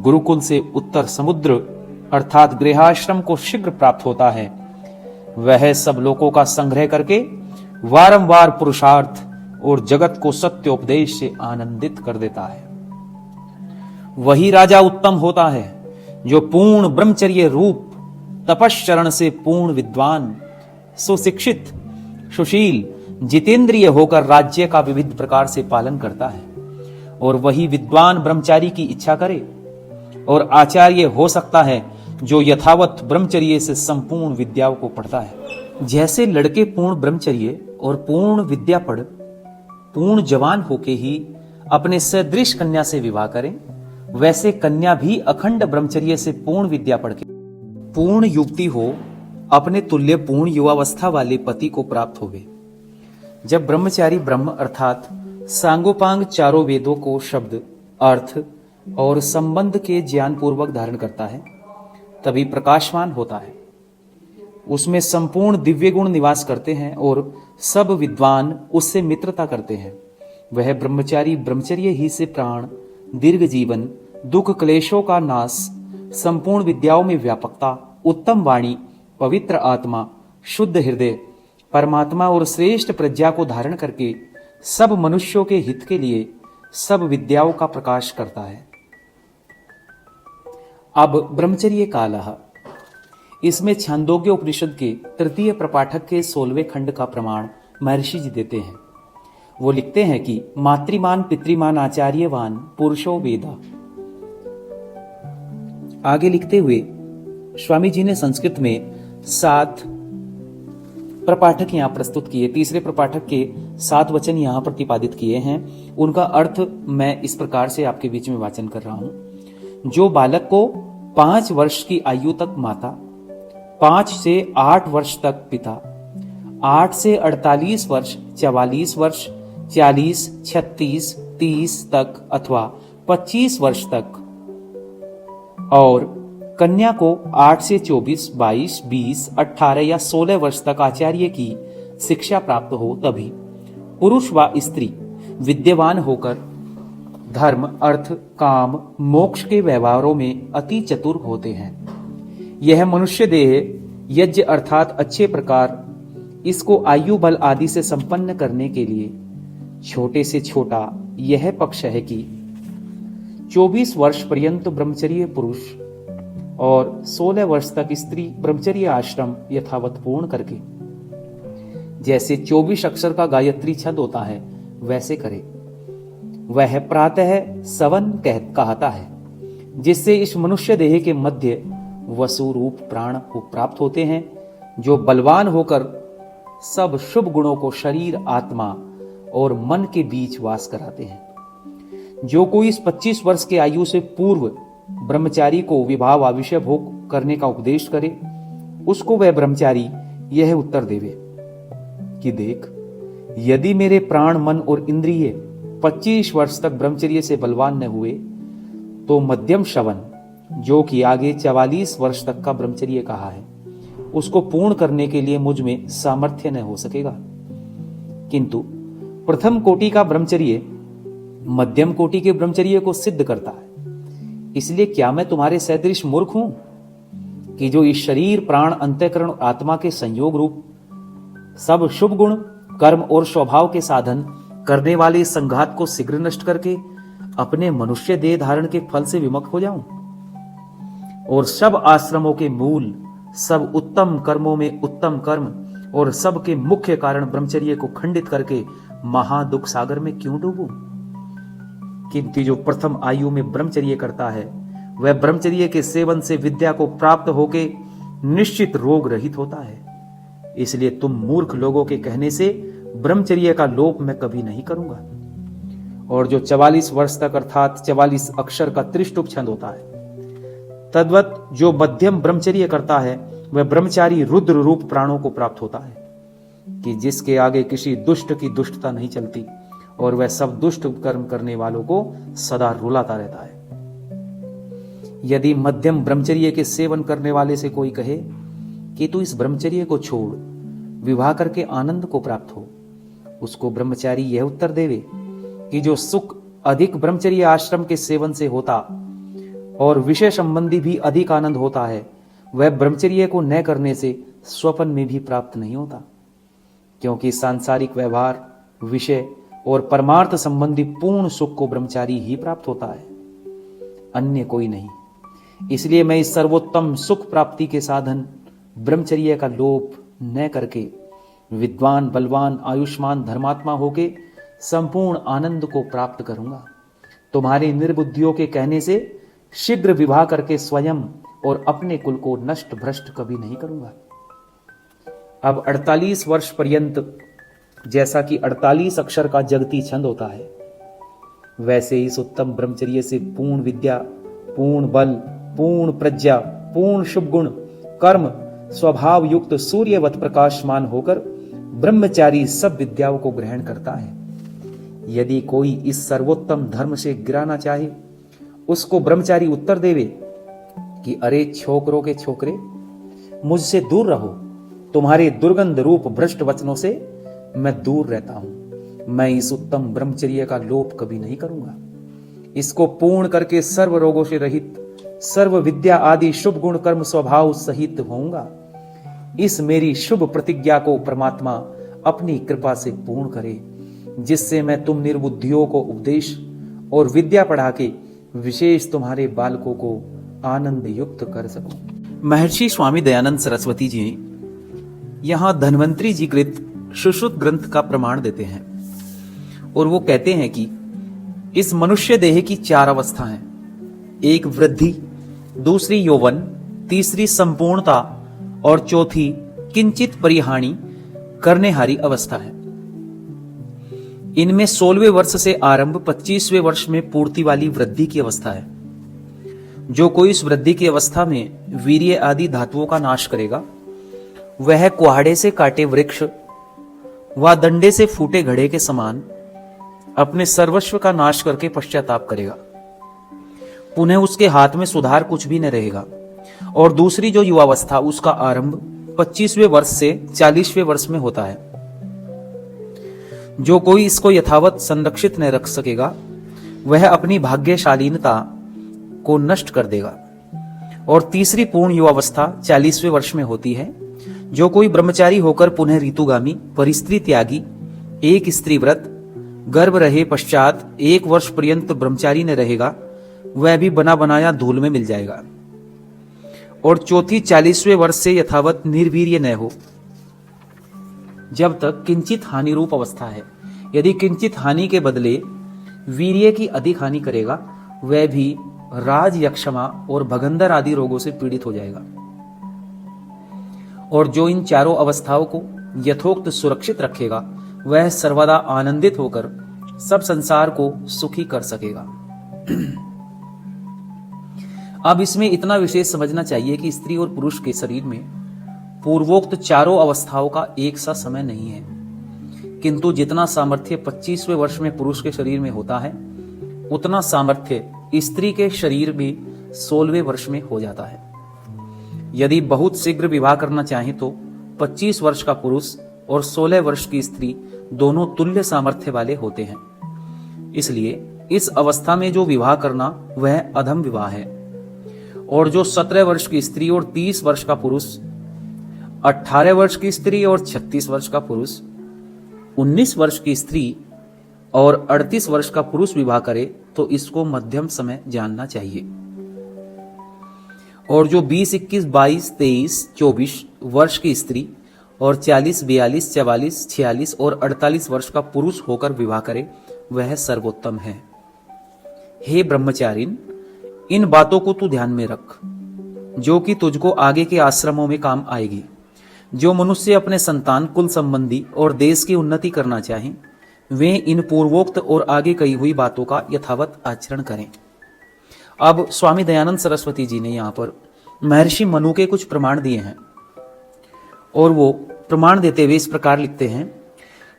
गुरुकुल से उत्तर समुद्र अर्थात गृहाश्रम को शीघ्र प्राप्त होता है। वह सब लोगों का संग्रह करके वारंवार पुरुषार्थ और जगत को सत्योपदेश से आनंदित कर देता है। वही राजा उत्तम होता है जो पूर्ण ब्रह्मचर्य रूप तपश्चरण से पूर्ण विद्वान, सुशिक्षित, सुशील, जितेंद्रिय होकर राज्य का विविध प्रकार से पालन करता है और वही विद्वान ब्रह्मचारी की इच्छा करे, और आचार्य हो सकता है जो यथावत ब्रह्मचर्य से संपूर्ण विद्याओं को पढ़ता है। जैसे लड़के पूर्ण ब्रह्मचर्य और पूर्ण विद्या पढ़ पूर्ण जवान होके ही अपने सदृश कन्या से विवाह करें, वैसे कन्या भी अखंड ब्रह्मचर्य से पूर्ण विद्या पढ़ के पूर्ण युवती हो अपने तुल्य पूर्ण युवावस्था वाले पति को प्राप्त होवे। जब ब्रह्मचारी ब्रह्म अर्थात सांगोपांग चारों वेदों को शब्द, अर्थ और संबंध के ज्ञान पूर्वक धारण करता है, तभी प्रकाशवान होता है। उसमें संपूर्ण दिव्य गुण निवास करते हैं और सब विद्वान उससे मित्रता करते हैं। वह ब्रह्मचारी ब्रह्मचर्य ही से प्राण, दीर्घ जीवन, दुख क्लेशों का नाश, संपूर्ण विद्याओं में व्यापकता, उत्तम वाणी, पवित्र आत्मा, शुद्ध हृदय, परमात्मा और श्रेष्ठ प्रज्ञा को धारण करके सब मनुष्यों के हित के लिए सब विद्याओं का प्रकाश करता है। अब ब्रह्मचर्य कालः, इसमें छांदोग्य उपनिषद के तृतीय प्रपाठक के 16वें खंड का प्रमाण महर्षि जी देते हैं। वो लिखते हैं कि मातृमान पितृमान आचार्यवान पुरुषो वेदा। आगे लिखते हुए स्वामी जी ने संस्कृत में 7 प्रपाठक यहां प्रस्तुत किए, तीसरे प्रपाठक के 7 वचन यहां प्रतिपादित किए हैं। उनका अर्थ मैं इस प्रकार से आपके बीच में वाचन कर रहा हूं। जो बालक को 5 वर्ष की आयु तक माता, 5 से 8 वर्ष तक पिता, 8 से 48 वर्ष, 44 वर्ष, 40, 36, 30 तक अथवा 25 वर्ष तक, और कन्या को 8 से 24, 22, 20, 18 या 16 वर्ष तक आचार्य की शिक्षा प्राप्त हो, तभी पुरुष व स्त्री विद्यमान होकर धर्म, अर्थ, काम, मोक्ष के व्यवहारों में अति चतुर होते हैं। यह मनुष्य देह यज्ञ अर्थात अच्छे प्रकार इसको आयु बल आदि से संपन्न करने के लिए छोटे से छोटा यह पक्ष है कि 24 वर्ष पर्यंत ब्रह्मचर्य पुरुष और 16 वर्ष तक स्त्री ब्रह्मचर्य आश्रम यथावत पूर्ण करके जैसे 24 अक्षर का गायत्री छंद होता है वैसे करे। वह प्रातः सवन कहता है, जिससे इस मनुष्य देह के मध्य वसु रूप प्राण को प्राप्त होते हैं, जो बलवान होकर सब शुभ गुणों को शरीर, आत्मा और मन के बीच वास कराते हैं। जो कोई इस 25 वर्ष के आयु से पूर्व ब्रह्मचारी को विवाह व विषय भोग करने का उपदेश करे, उसको वह ब्रह्मचारी यह उत्तर देवे कि देख, यदि मेरे प्राण, मन और इंद्रिय 25 वर्ष तक ब्रह्मचर्य से बलवान न हुए, तो मध्यम श्रवण, जो कि आगे 44 वर्ष तक का ब्रह्मचर्य कहा है, उसको पूर्ण करने के लिए मुझ में सामर्थ्य न हो सकेगा। किंतु प्रथम कोटि का ब्रह्मचर्य मध्यम कोटि के ब्रह्मचर्य को सिद्ध करता है। इसलिए क्या मैं तुम्हारे सदृश मूर्ख हूं कि जो इस शरीर, प्राण, अंतःकरण और आत्मा के संयोग रूप सब शुभ गुण, कर्म और स्वभाव के साधन करने वाले संघात को शीघ्र नष्ट करके अपने मनुष्य देह धारण के फल से विमुख हो जाऊं, और सब आश्रमों के मूल, सब उत्तम कर्मों में उत्तम कर्म और सब के मुख्य कारण ब्रह्मचर्य को खंडित करके महादुख सागर में क्यों डूबूं? किंतु जो प्रथम आयु में ब्रह्मचर्य करता है, वह ब्रह्मचर्य के सेवन से विद्या को प्राप्त होके निश्चित रोग रहित होता है। इसलिए तुम मूर्ख लोगों के कहने से ब्रह्मचर्य का लोप मैं कभी नहीं करूंगा। और जो 44 वर्ष तक अर्थात 44 अक्षर का त्रिष्टुप छंद होता है, तद्वत जो मध्यम ब्रह्मचर्य करता है, वह ब्रह्मचारी रुद्र रूप प्राणों को प्राप्त होता है कि जिसके आगे किसी दुष्ट की दुष्टता नहीं चलती, और वह सब दुष्ट कर्म करने वालों को सदा रुलाता रहता है। यदि मध्यम ब्रह्मचर्य के सेवन करने वाले से कोई कहे कि तू इस ब्रह्मचर्य को छोड़, विवाह करके आनंद को प्राप्त हो, उसको ब्रह्मचारी यह उत्तर देवे कि जो सुख अधिक ब्रह्मचर्य आश्रम के सेवन से होता और विषय संबंधी भी अधिक आनंद होता है, वह ब्रह्मचर्य को न करने से स्वप्न में भी प्राप्त नहीं होता। क्योंकि सांसारिक व्यवहार, विषय और परमार्थ संबंधी पूर्ण सुख को ब्रह्मचारी ही प्राप्त होता है, अन्य कोई नहीं। इसलिए मैं इस सर्वोत्तम सुख प्राप्ति के साधन ब्रह्मचर्य का लोप न करके विद्वान, बलवान, आयुष्मान, धर्मात्मा होके संपूर्ण आनंद को प्राप्त करूंगा। तुम्हारे निर्बुद्धियों के कहने से शीघ्र विवाह करके स्वयं और अपने कुल को नष्ट भ्रष्ट कभी नहीं करूंगा। अब 48 वर्ष पर्यंत जैसा कि 48 अक्षर का जगती छंद होता है, वैसे इस उत्तम ब्रह्मचर्य से पूर्ण विद्या, पूर्ण बल, पूर्ण प्रज्ञा, पूर्ण शुभ गुण, कर्म, स्वभाव युक्त सूर्यवत प्रकाशमान होकर ब्रह्मचारी सब विद्याओं को ग्रहण करता है। यदि कोई इस सर्वोत्तम धर्म से गिराना चाहे, उसको ब्रह्मचारी उत्तर देवे कि अरे छोकरों के छोकरे, मुझसे दूर रहो, तुम्हारे दुर्गंध रूप भ्रष्ट वचनों से मैं दूर रहता हूं। मैं इस उत्तम ब्रह्मचर्य का लोप कभी नहीं करूंगा। इसको पूर्ण करके सर्व रोगों से रहित, सर्व विद्या आदि शुभ गुण कर्म स्वभाव सहित होऊंगा। इस मेरी शुभ प्रतिज्ञा को परमात्मा अपनी कृपा से पूर्ण करे, जिससे मैं तुम निर्बुद्धियों को उपदेश और विद्या पढ़ा के विशेष तुम्हारे बालकों को आनंद युक्त कर सकूं। महर्षि स्वामी दयानंद सरस्वती जी यहां धन्वंतरी जी कृत सुश्रुत ग्रंथ का प्रमाण देते हैं और वो कहते हैं कि इस मनुष्य देह की 4 अवस्था हैं। एक वृद्धि, दूसरी यौवन, तीसरी संपूर्णता और चौथी किंचित परिहानि करने हारी अवस्था है। इनमें 16वें वर्ष से आरंभ 25वें वर्ष में पूर्ति वाली वृद्धि की अवस्था है। जो कोई इस वृद्धि की अवस्था में वीर्य आदि धातुओं का नाश करेगा, वह कुहाड़े से काटे वृक्ष व डंडे से फूटे घड़े के समान अपने सर्वस्व का नाश करके पश्चाताप करेगा। पुनः उसके हाथ में सुधार कुछ भी न रहेगा। और दूसरी जो युवावस्था, उसका आरंभ 25वें वर्ष से 40वें वर्ष में होता है। जो कोई इसको यथावत संरक्षित न रख सकेगा, वह अपनी भाग्यशालीनता को नष्ट कर देगा। और तीसरी पूर्ण युवावस्था 40वें वर्ष में होती है। जो कोई ब्रह्मचारी होकर पुनः ऋतुगामी, परिस्त्री त्यागी, एक स्त्री व्रत, गर्भ रहे पश्चात 1 वर्ष पर्यंत ब्रह्मचारी न रहेगा, वह भी बना बनाया धूल में मिल जाएगा। और चौथी 40वें वर्ष से यथावत निर्वीर्य न हो, जब तक किंचित हानि रूप अवस्था है। यदि किंचित हानि के बदले वीर्य की अधिक हानि करेगा, वह भी राज, यक्षमा और भगंदर आदि रोगों से पीड़ित हो जाएगा। और जो इन चारों अवस्थाओं को यथोक्त सुरक्षित रखेगा, वह सर्वदा आनंदित होकर सब संसार को सुखी कर सकेगा। अब इसमें इतना विशेष समझना चाहिए कि स्त्री और पुरुष के शरीर में पूर्वोक्त चारों अवस्थाओं का एक सा समय नहीं है, किंतु जितना सामर्थ्य 25वें वर्ष में पुरुष के शरीर में होता है, उतना सामर्थ्य स्त्री के शरीर में 16वें वर्ष में हो जाता है। यदि बहुत शीघ्र विवाह करना चाहे तो 25 वर्ष का पुरुष और 16 वर्ष की स्त्री दोनों तुल्य सामर्थ्य वाले होते हैं। इसलिए इस अवस्था में जो विवाह करना वह अधम विवाह है। और जो 17 वर्ष की स्त्री और 30 वर्ष का पुरुष, 18 वर्ष की स्त्री और 36 वर्ष का पुरुष, 19 वर्ष की स्त्री और 38 वर्ष का पुरुष विवाह करे तो इसको मध्यम समय जानना चाहिए। और जो 20, 21, 22, 23, 24 वर्ष की स्त्री और 40, 42, 44, 46 और 48 वर्ष का पुरुष होकर विवाह करे, वह सर्वोत्तम है। हे ब्रह्मचारिन, इन बातों को तू ध्यान में रख, जो कि तुझको आगे के आश्रमों में काम आएगी। जो मनुष्य अपने संतान, कुल संबंधी और देश की उन्नति करना चाहें, वे इन पूर्वोक्त और आगे कही हुई बातों का यथावत आचरण करें। अब स्वामी दयानंद सरस्वती जी ने यहाँ पर महर्षि मनु के कुछ प्रमाण दिए हैं और वो प्रमाण देते हुए इस प्रकार लिखते हैं।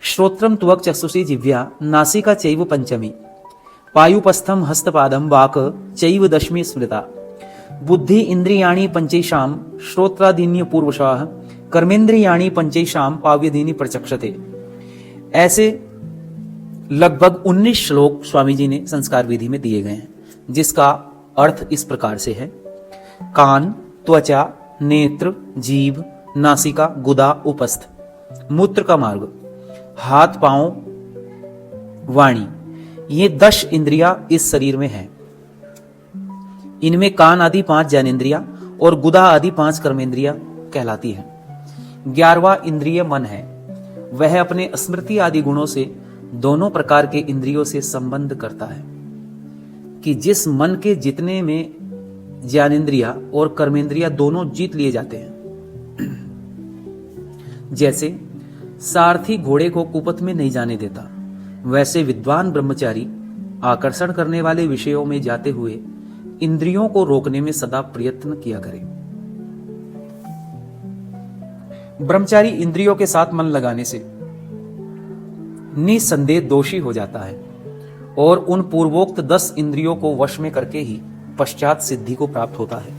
श्रोत्रम त्वक चक्षुषी जिह्वा नासिका चैव पंचमी, पायुपस्थम हस्तपादम वाक चैव दशमी स्मृता, बुद्धि इंद्रियाणि पंचैषाम श्रोत्रादीन्य पूर्वशाह, कर्मेंद्रियाणि पंचैषाम पाव्यदीनि प्रचक्षते। ऐसे लगभग 19 श्लोक स्वामी जी ने संस्कार विधि में दिए गए हैं, जिसका अर्थ इस प्रकार से है। कान, त्वचा, नेत्र, जीभ, नासिका, गुदा, उपस्थ, मूत्र का मार्ग, हाथ पांव, वाणी, ये 10 इंद्रियां इस शरीर में हैं। इनमें कान आदि 5 ज्ञानेंद्रियां और गुदा आदि 5 कर्मेंद्रियां कहलाती हैं। 11वां इंद्रिय मन है। वह अपने स्मृति आदि गुणों से दोनों प्रकार के इंद्रियों से संबंध करता है। कि जिस मन के जितने में ज्ञानेंद्रिया और कर्मेंद्रिया दोनों जीत लिए जाते हैं, जैसे सारथी घोड़े को कुपथ में नहीं जाने देता, वैसे विद्वान ब्रह्मचारी आकर्षण करने वाले विषयों में जाते हुए इंद्रियों को रोकने में सदा प्रयत्न किया करे। ब्रह्मचारी इंद्रियों के साथ मन लगाने से निसंदेह दोषी हो जाता है और उन पूर्वोक्त 10 इंद्रियों को वश में करके ही पश्चात सिद्धि को प्राप्त होता है।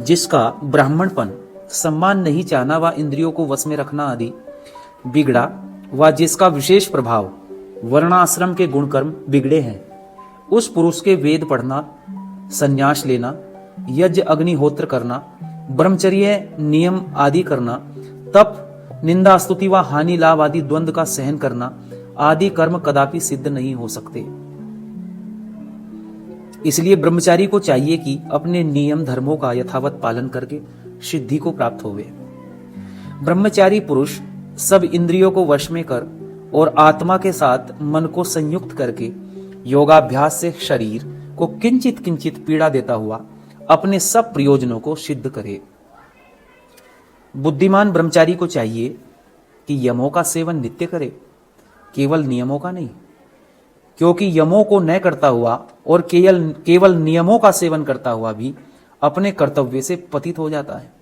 जिसका ब्राह्मणपन, सम्मान नहीं चाहना व इंद्रियों को वश में रखना आदि बिगड़ा, व जिसका विशेष प्रभाव वर्णाश्रम के गुण कर्म बिगड़े हैं, उस पुरुष के वेद पढ़ना, संन्यास लेना, यज्ञ अग्निहोत्र करना, ब्रह्मचर्य नियम आदि करना, तप, निंदा स्तुति व हानि लाभ आदि द्वंद्व का सहन करना आदि कर्म कदापि सिद्ध नहीं हो सकते। इसलिए ब्रह्मचारी को चाहिए कि अपने नियम धर्मों का यथावत पालन करके सिद्धि को प्राप्त होवे। ब्रह्मचारी पुरुष सब इंद्रियों को वश में कर और आत्मा के साथ मन को संयुक्त करके योगाभ्यास से शरीर को किंचित किंचित पीड़ा देता हुआ अपने सब प्रयोजनों को सिद्ध करे। बुद्धिमान ब्रह्मचारी को चाहिए कि यमों का सेवन नित्य करे, केवल नियमों का नहीं, क्योंकि यमों को न करता हुआ और केवल नियमों का सेवन करता हुआ भी अपने कर्तव्य से पतित हो जाता है।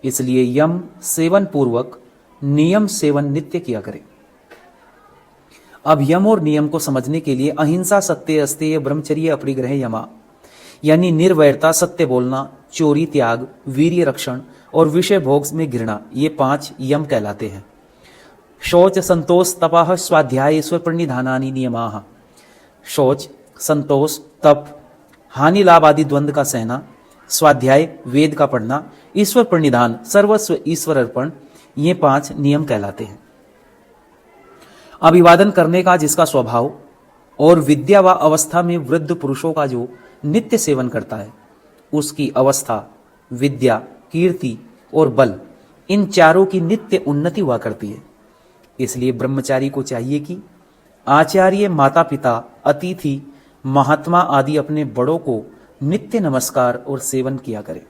इसलिए यम सेवन पूर्वक नियम सेवन नित्य किया करे। अब यम और नियम को समझने के लिए अहिंसा, सत्य, अस्तेय, ब्रह्मचर्य, अपरिग्रह, यमा यानी निर्वैरता, सत्य बोलना, चोरी, त्याग, वीर्य रक्षण और विषय भोग में घृणा, ये 5 यम कहलाते हैं। शौच, संतोष, तपः, स्वाध्याय, ईश्वर प्रणिधानानि नियमाः। शौच, संतोष, तप, हानि लाभ आदि द्वंद्व का सहना, स्वाध्याय वेद का पढ़ना, ईश्वर प्रणिधान सर्वस्व ईश्वर अर्पण, ये 5 नियम कहलाते हैं। अभिवादन करने का जिसका स्वभाव और विद्या व अवस्था में वृद्ध पुरुषों का जो नित्य सेवन करता है, उसकी अवस्था, विद्या, कीर्ति और बल, इन चारों की नित्य उन्नति हुआ करती है। इसलिए ब्रह्मचारी को चाहिए कि आचार्य, माता पिता, अतिथि, महात्मा आदि अपने बड़ों को नित्य नमस्कार और सेवन किया करे।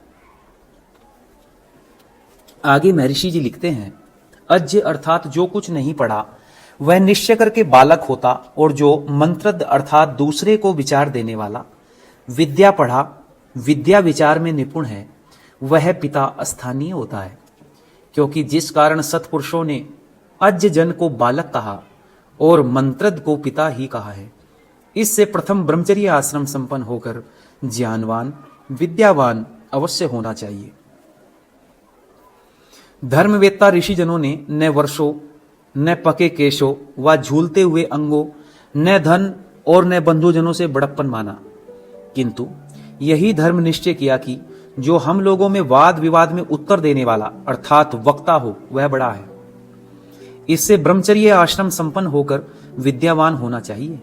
आगे महर्षि जी लिखते हैं, अज्ञ अर्थात जो कुछ नहीं पढ़ा वह निश्चय करके बालक होता, और जो मंत्रद अर्थात दूसरे को विचार देने वाला, विद्या पढ़ा, विद्या विचार में निपुण है, वह पिता स्थानीय होता है। क्योंकि जिस कारण सत्पुरुषों ने अज्ञ जन को बालक कहा और मंत्रद को पिता ही कहा है, इससे प्रथम ब्रह्मचर्य आश्रम संपन्न होकर ज्ञानवान, विद्यावान अवश्य होना चाहिए। धर्मवेत्ता ऋषिजनों ने न वर्षों, न पके केशों व झूलते हुए अंगों, न धन और न बंधुजनों से बड़प्पन माना, किंतु यही धर्म निश्चय किया कि जो हम लोगों में वाद विवाद में उत्तर देने वाला अर्थात वक्ता हो, वह बड़ा है। इससे ब्रह्मचर्य आश्रम संपन्न होकर विद्यावान होना चाहिए,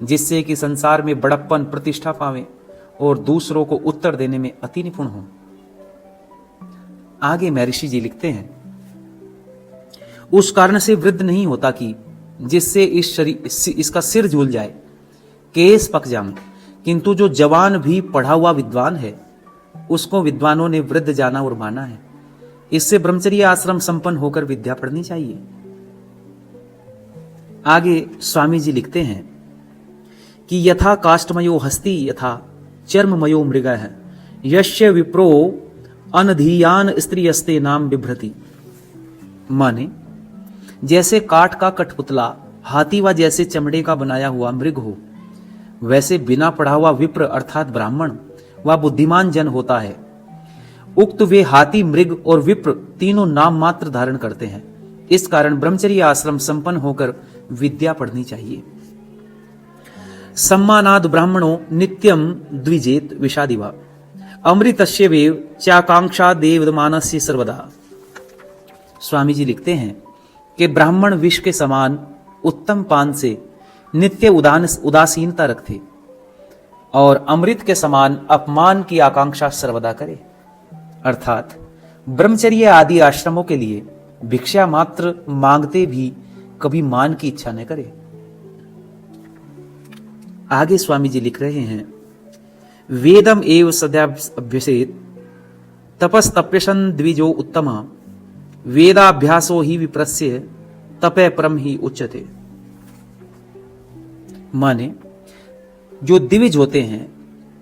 जिससे कि संसार में बड़प्पन प्रतिष्ठा पावे और दूसरों को उत्तर देने में अति निपुण हो। आगे महर्षि जी लिखते हैं, उस कारण से वृद्ध नहीं होता कि जिससे इसका सिर झूल जाए, केस पक जाए, किंतु जो जवान भी पढ़ा हुआ विद्वान है, उसको विद्वानों ने वृद्ध जाना और माना है। इससे ब्रह्मचर्य आश्रम संपन्न होकर विद्या पढ़नी चाहिए। आगे स्वामी जी लिखते हैं कि यथा काष्ठमयो हस्ति यथा चर्ममयो मृगः यस्य विप्रो अनधीयान स्त्रियस्ते नाम बिभ्रति। माने जैसे काठ का कठपुतला हाथी व जैसे चमड़े का बनाया हुआ मृग हो, वैसे बिना पढ़ा हुआ विप्र अर्थात ब्राह्मण व बुद्धिमान जन होता है। उक्त वे हाथी, मृग और विप्र तीनों नाम मात्र धारण करते हैं। इस कारण ब्रह्मचर्य आश्रम संपन्न होकर विद्या पढ़नी चाहिए। सम्मानाद ब्राह्मणों नित्यम द्विजेत विषादिवा अमृतस्य वेव चाकांक्षा देवमानस्य सर्वदा। स्वामी जी लिखते हैं कि ब्राह्मण विष के समान उत्तम पान से नित्य उदासीनता रखते और अमृत के समान अपमान की आकांक्षा सर्वदा करे। अर्थात ब्रह्मचर्य आदि आश्रमों के लिए भिक्षा मात्र मांगते भी कभी मान की इच्छा न करे। आगे स्वामी जी लिख रहे हैं, वेदम एव सद्याभ्यसेत तपस्तप्यशन द्विजो उत्तम वेदाभ्यासो ही विप्रस्य तपे परम ही उच्यते। माने जो द्विज होते हैं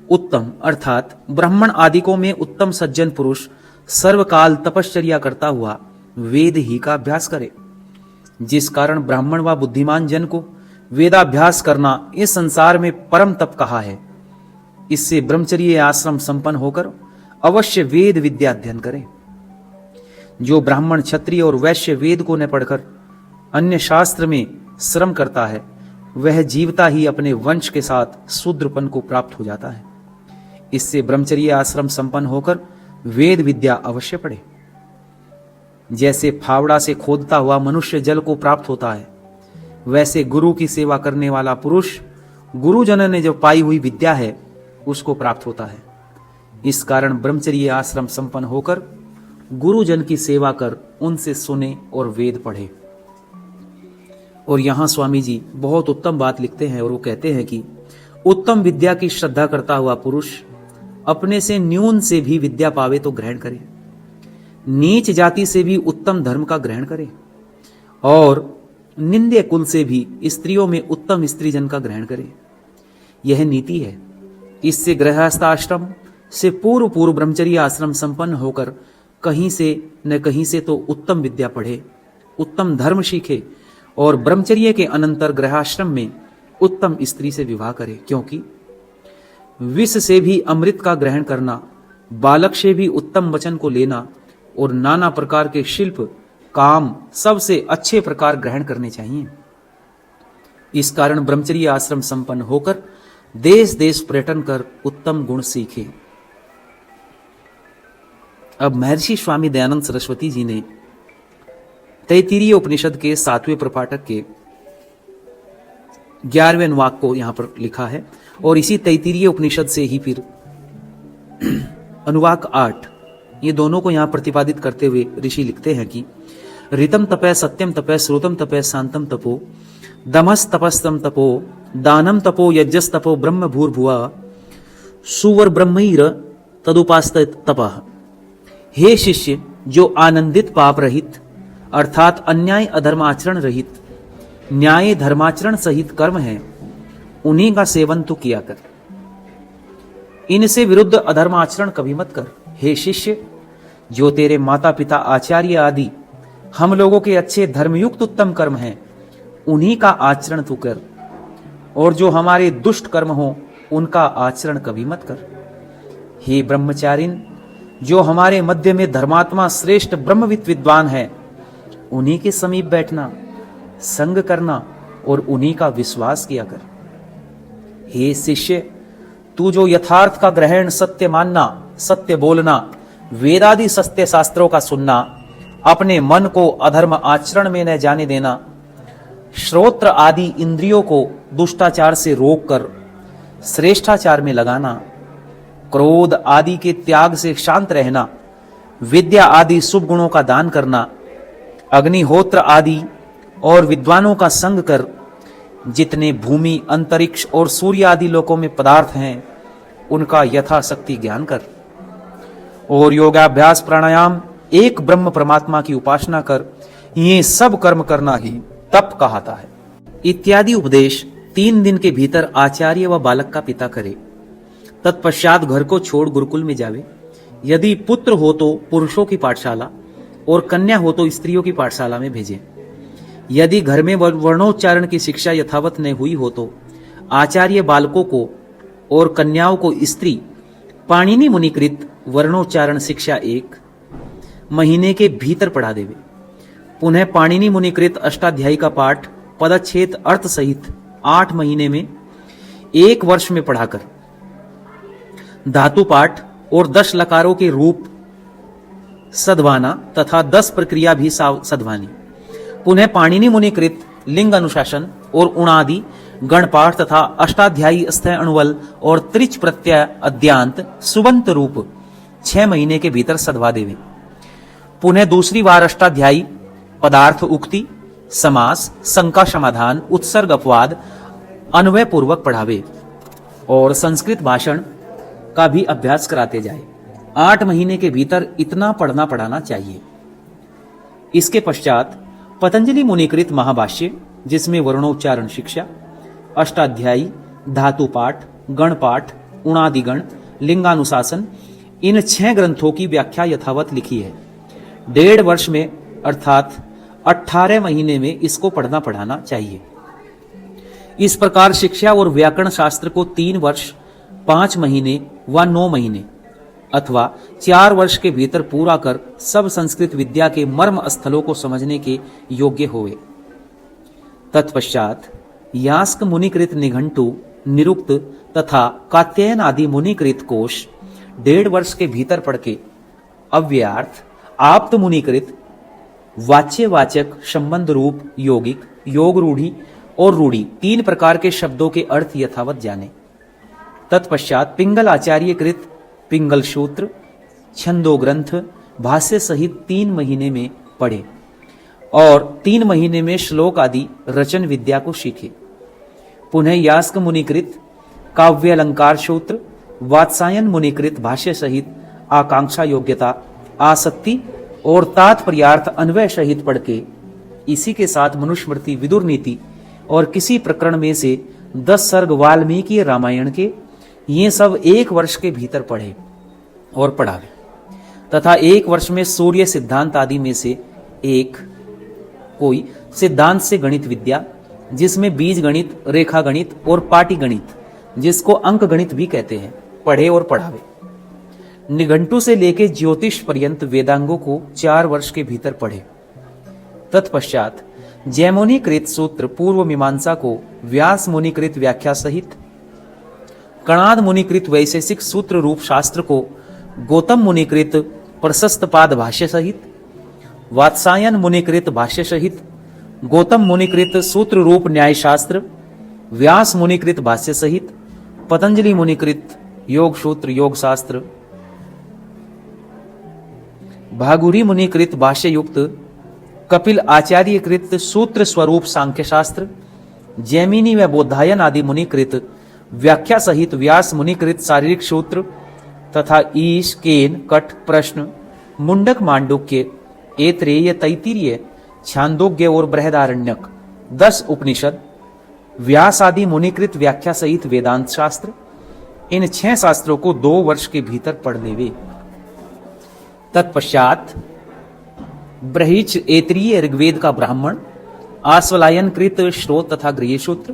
उत्तम अर्थात ब्राह्मण आदिकों में उत्तम सज्जन पुरुष सर्वकाल तपश्चर्या करता हुआ वेद ही का अभ्यास करे, जिस कारण ब्राह्मण व बुद्धिमान जन को वेदाभ्यास करना इस संसार में परम तप कहा है। इससे ब्रह्मचर्य आश्रम संपन्न होकर अवश्य वेद विद्या अध्ययन करें। जो ब्राह्मण क्षत्रिय और वैश्य वेद को न पढ़कर अन्य शास्त्र में श्रम करता है वह जीवता ही अपने वंश के साथ शूद्रपन को प्राप्त हो जाता है। इससे ब्रह्मचर्य आश्रम संपन्न होकर वेद विद्या अवश्य पढ़े। जैसे फावड़ा से खोदता हुआ मनुष्य जल को प्राप्त होता है, वैसे गुरु की सेवा करने वाला पुरुष गुरुजन ने जो पाई हुई विद्या है उसको प्राप्त होता है। इस कारण ब्रह्मचर्य आश्रम संपन्न होकर गुरुजन की सेवा कर उनसे सुने और वेद पढ़े। और यहां स्वामी जी बहुत उत्तम बात लिखते हैं और वो कहते हैं कि उत्तम विद्या की श्रद्धा करता हुआ पुरुष अपने से न्यून से भी विद्या पावे तो ग्रहण करे, नीच जाति से भी उत्तम धर्म का ग्रहण करे और निंदे कुल से भी स्त्रियों में उत्तम स्त्री जन का ग्रहण करे। यह नीति है। इससे गृहस्थाश्रम से पूर्व पूर्व ब्रह्मचर्य आश्रम संपन्न होकर कहीं से न कहीं से तो उत्तम विद्या पढ़े, उत्तम धर्म सीखे और ब्रह्मचर्य के अनंतर गृहाश्रम में उत्तम स्त्री से विवाह करे। क्योंकि विष से भी अमृत का ग्रहण करना, बालक से भी उत्तम वचन को लेना और नाना प्रकार के शिल्प काम सबसे अच्छे प्रकार ग्रहण करने चाहिए। इस कारण ब्रह्मचर्य आश्रम संपन्न होकर देश देश पर्यटन कर उत्तम गुण सीखे। अब महर्षि स्वामी दयानंद सरस्वती जी ने तैत्तिरीय उपनिषद के 7वें प्रपाठक के 11वें अनुवाक को यहां पर लिखा है और इसी तैत्तिरीय उपनिषद से ही फिर अनुवाक 8 ये दोनों को यहां प्रतिपादित करते हुए ऋषि लिखते हैं कि ऋतम तपे सत्यम तपे श्रुतम तपे शांतम तपो दमस तपस्तम तपो दानम तपो यज्ञस तपो ब्रह्म भूर्भुवा सुवर ब्रह्मैर तदुपास्त तपः। हे शिष्य, जो आनंदित पाप रहित अर्थात अन्याय अधर्माचरण रहित न्याय धर्माचरण सहित कर्म है उन्हीं का सेवन तू किया कर, इनसे विरुद्ध अधर्माचरण कभी मत कर। हे शिष्य, जो तेरे माता पिता आचार्य आदि हम लोगों के अच्छे धर्मयुक्त उत्तम कर्म हैं उन्हीं का आचरण तू कर और जो हमारे दुष्ट कर्म हो उनका आचरण कभी मत कर। हे ब्रह्मचारिन, जो हमारे मध्य में धर्मात्मा श्रेष्ठ ब्रह्मविद विद्वान है उन्हीं के समीप बैठना, संग करना और उन्हीं का विश्वास किया कर। हे शिष्य, तू जो यथार्थ का ग्रहण, सत्य मानना, सत्य बोलना, वेदादि सत्य शास्त्रों का सुनना, अपने मन को अधर्म आचरण में न जाने देना, श्रोत्र आदि इंद्रियों को दुष्टाचार से रोककर श्रेष्ठाचार में लगाना, क्रोध आदि के त्याग से शांत रहना, विद्या आदि शुभ गुणों का दान करना, अग्निहोत्र आदि और विद्वानों का संग कर जितने भूमि, अंतरिक्ष और सूर्य आदि लोकों में पदार्थ हैं उनका यथाशक्ति ज्ञान कर और योगाभ्यास, प्राणायाम, एक ब्रह्म परमात्मा की उपासना कर ये सब कर्म करना ही तप कहता है। इत्यादि उपदेश 3 दिन के भीतर आचार्य व बालक का पिता करे। तत्पश्चात घर को छोड़ गुरुकुल में जावे। यदि पुत्र हो तो पुरुषों की पाठशाला और कन्या हो तो स्त्रियों की पाठशाला में भेजें। यदि घर में वर्णोच्चारण की शिक्षा यथावत नहीं हुई हो तो आचार्य बालकों को और कन्याओं को स्त्री पाणिनि मुनिकृत वर्णोच्चारण शिक्षा 1 महीने के भीतर पढ़ा देवे। पुनः पाणिनि मुनिकृत अष्टाध्यायी का पाठ पदच्छेद अर्थ सहित 8 महीने में 1 वर्ष में पढ़ाकर धातु पाठ और 10 लकारों के रूप सधवाना तथा 10 प्रक्रिया भी सधवानी। पुनः पाणिनि मुनिकृत लिंग अनुशासन और उणादि गणपाठ तथा अष्टाध्यायी स्थय अणुवल और त्रिच प्रत्यय अद्यांत सुबंत रूप 6 महीने के भीतर सधवा देवे। पुनः दूसरी बार अष्टाध्यायी पदार्थ उक्ति, समास, शंका समाधान, उत्सर्ग अपवाद अन्वय पूर्वक पढ़ावे और संस्कृत भाषण का भी अभ्यास कराते जाए। 8 महीने के भीतर इतना पढ़ना पढ़ाना चाहिए। इसके पश्चात पतंजलि मुनिकृत महाभाष्य, जिसमें वर्णोच्चारण शिक्षा, अष्टाध्यायी, धातु पाठ, गण पाठ, उणादिगण, लिंगानुशासन, इन 6 ग्रंथों की व्याख्या यथावत लिखी है। 1.5 वर्ष में अर्थात 18 महीने में इसको पढ़ना पढ़ाना चाहिए। इस प्रकार शिक्षा और व्याकरण शास्त्र को 3 वर्ष, 5 महीने व 9 महीने अथवा 4 वर्ष के भीतर पूरा कर सब संस्कृत विद्या के मर्म स्थलों को समझने के योग्य हुए। तत्पश्चात यास्क मुनिकृत निघंटु, निरुक्त तथा कात्यायन आदि मुनिकृत कोश 1.5 वर्ष के भीतर पढ़ के अव्ययार्थ, आप्त मुनिकृत, वाच्यवाचक, संबंध रूप, यौगिक, योग रूढ़ी और रूढ़ी 3 प्रकार के शब्दों के अर्थ यथावत जाने। तत्पश्चात पिंगल आचार्य कृत पिंगल सूत्र, छंदो ग्रंथ, भाष्य सहित 3 महीने में पढ़े और 3 महीने में श्लोक आदि रचन विद्या को सीखे। पुनः यास्क मुनिकृत काव्य अलंकार सूत्र, वात्सायन मुनिकृत भाष्य सहित आकांक्षा, योग्यता, आसक्ति और तात्पर्यार्थ अन्वय सहित पढ़ के इसी के साथ मनुस्मृति, विदुर नीति और किसी प्रकरण में से 10 सर्ग वाल्मीकि रामायण के, ये सब 1 वर्ष के भीतर पढ़े और पढ़ावे तथा 1 वर्ष में सूर्य सिद्धांत आदि में से एक कोई सिद्धांत से गणित विद्या, जिसमें बीज गणित, रेखा गणित और पाटी गणित, जिसको अंक गणित भी कहते हैं, पढ़े और पढ़ावे। निघंटु से लेके ज्योतिष पर्यंत वेदांगों को 4 वर्ष के भीतर पढ़े। तत्पश्चात जैमुनिकृत सूत्र पूर्व मीमांसा को व्यास मुनिकृत व्याख्या सहित, कणाद मुनिकृत वैशेषिक सूत्र रूप शास्त्र को गौतम मुनिकृत प्रशस्त पाद भाष्य सहित, वात्सायन मुनिकृत भाष्य सहित, गौतम मुनिकृत सूत्र रूप न्याय शास्त्र, व्यास मुनिकृत भाष्य सहित, पतंजलि मुनिकृत योग सूत्र योग शास्त्र, भागुरी मुनिकृत भाष्य युक्त कपिल आचार्य कृत सूत्र स्वरूप सांख्य शास्त्र, जैमिनी व बोधायन आदि मुनिकृत व्याख्या सहित व्यास मुनिकृत शारीरिक सूत्र तथा ईश, केन, कट, प्रश्न, मुंडक, मांडुक्य, ऐतरेय, तैत्तिरीय, छांदोग्य और बृहदारण्यक 10 उपनिषद, व्यास आदि मुनिकृत व्याख्या सहित वेदांत शास्त्र, इन 6 शास्त्रों को 2 वर्ष के भीतर पढ़ लेवे। तत्पश्चात ब्रहीच ऐतरीय ऋग्वेद का ब्राह्मण, आश्वलायन कृत श्रोत तथा गृह सूत्र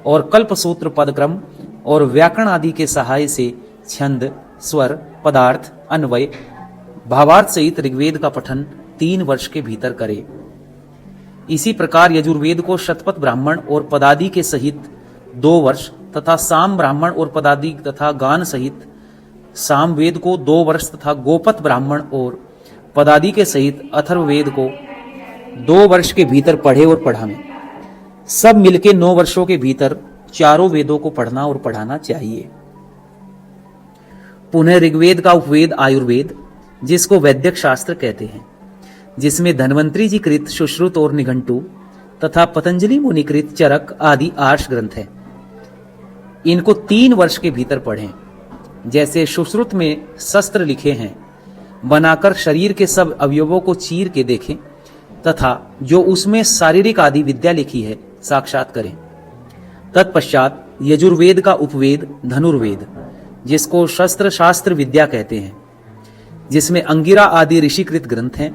और कल्प सूत्र पदक्रम और व्याकरण आदि के सहाय से छंद, स्वर, पदार्थ, अन्वय, भावार्थ सहित ऋग्वेद का पठन 3 वर्ष के भीतर करे। इसी प्रकार यजुर्वेद को शतपथ ब्राह्मण और पदादि के सहित 2 वर्ष तथा साम ब्राह्मण और पदादि तथा गान सहित सामवेद को 2 वर्ष तथा गोपत ब्राह्मण और पदादि के सहित अथर्ववेद को 2 वर्ष के भीतर पढ़े और पढ़ावे। सब मिलके 9 वर्षों के भीतर चारों वेदों को पढ़ना और पढ़ाना चाहिए। पुनः ऋग्वेद का उपवेद आयुर्वेद, जिसको वैद्यक शास्त्र कहते हैं, जिसमें धन्वंतरी जी कृत सुश्रुत और निघंटु तथा पतंजलि मुनिकृत चरक आदि आर्ष ग्रंथ है। इनको 3 वर्ष के भीतर पढ़ें। जैसे सुश्रुत में शस्त्र लिखे हैं, बनाकर शरीर के सब अवयवों को चीर के देखें तथा जो उसमें शारीरिक आदि विद्या लिखी है साक्षात करें। तत्पश्चात यजुर्वेद का उपवेद धनुर्वेद, जिसको शस्त्र शास्त्र विद्या कहते हैं, जिसमें अंगिरा आदि ऋषिकृत ग्रंथ हैं,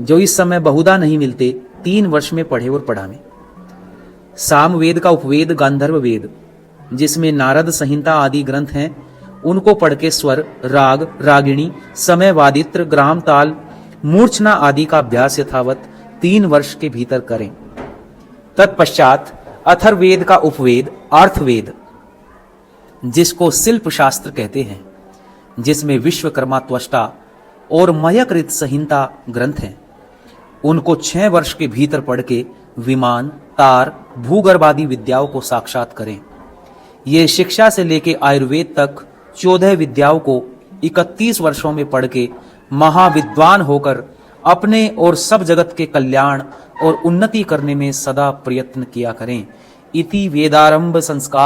जो इस समय बहुधा नहीं मिलते, 3 वर्ष में पढ़े और पढ़ावे। सामवेद का उपवेद गांधर्व वेद, जिसमें नारद संहिता आदि ग्रंथ हैं, उनको पढ़ के स्वर, राग, रागिणी, समय, वादित्र, ग्राम, ताल, मूर्छना आदि का अभ्यास यथावत 3 वर्ष के भीतर करें। तत्पश्चात अथर्ववेद का उपवेद अर्थवेद, जिसको शिल्प शास्त्र कहते हैं, जिसमें विश्वकर्मा त्वष्टा और मयकृत संहिता ग्रंथ हैं, उनको 6 वर्ष के भीतर पढ़ के विमान, तार, भूगर्भ आदि विद्याओं को साक्षात करें। ये शिक्षा से लेके आयुर्वेद तक 14 विद्याओं को 31 वर्षों में पढ़ के महाविद्वान होकर अपने और सब जगत के कल्याण और उन्नति करने में सदा प्रयत्न किया करें। इति वेदारंभ संस्कार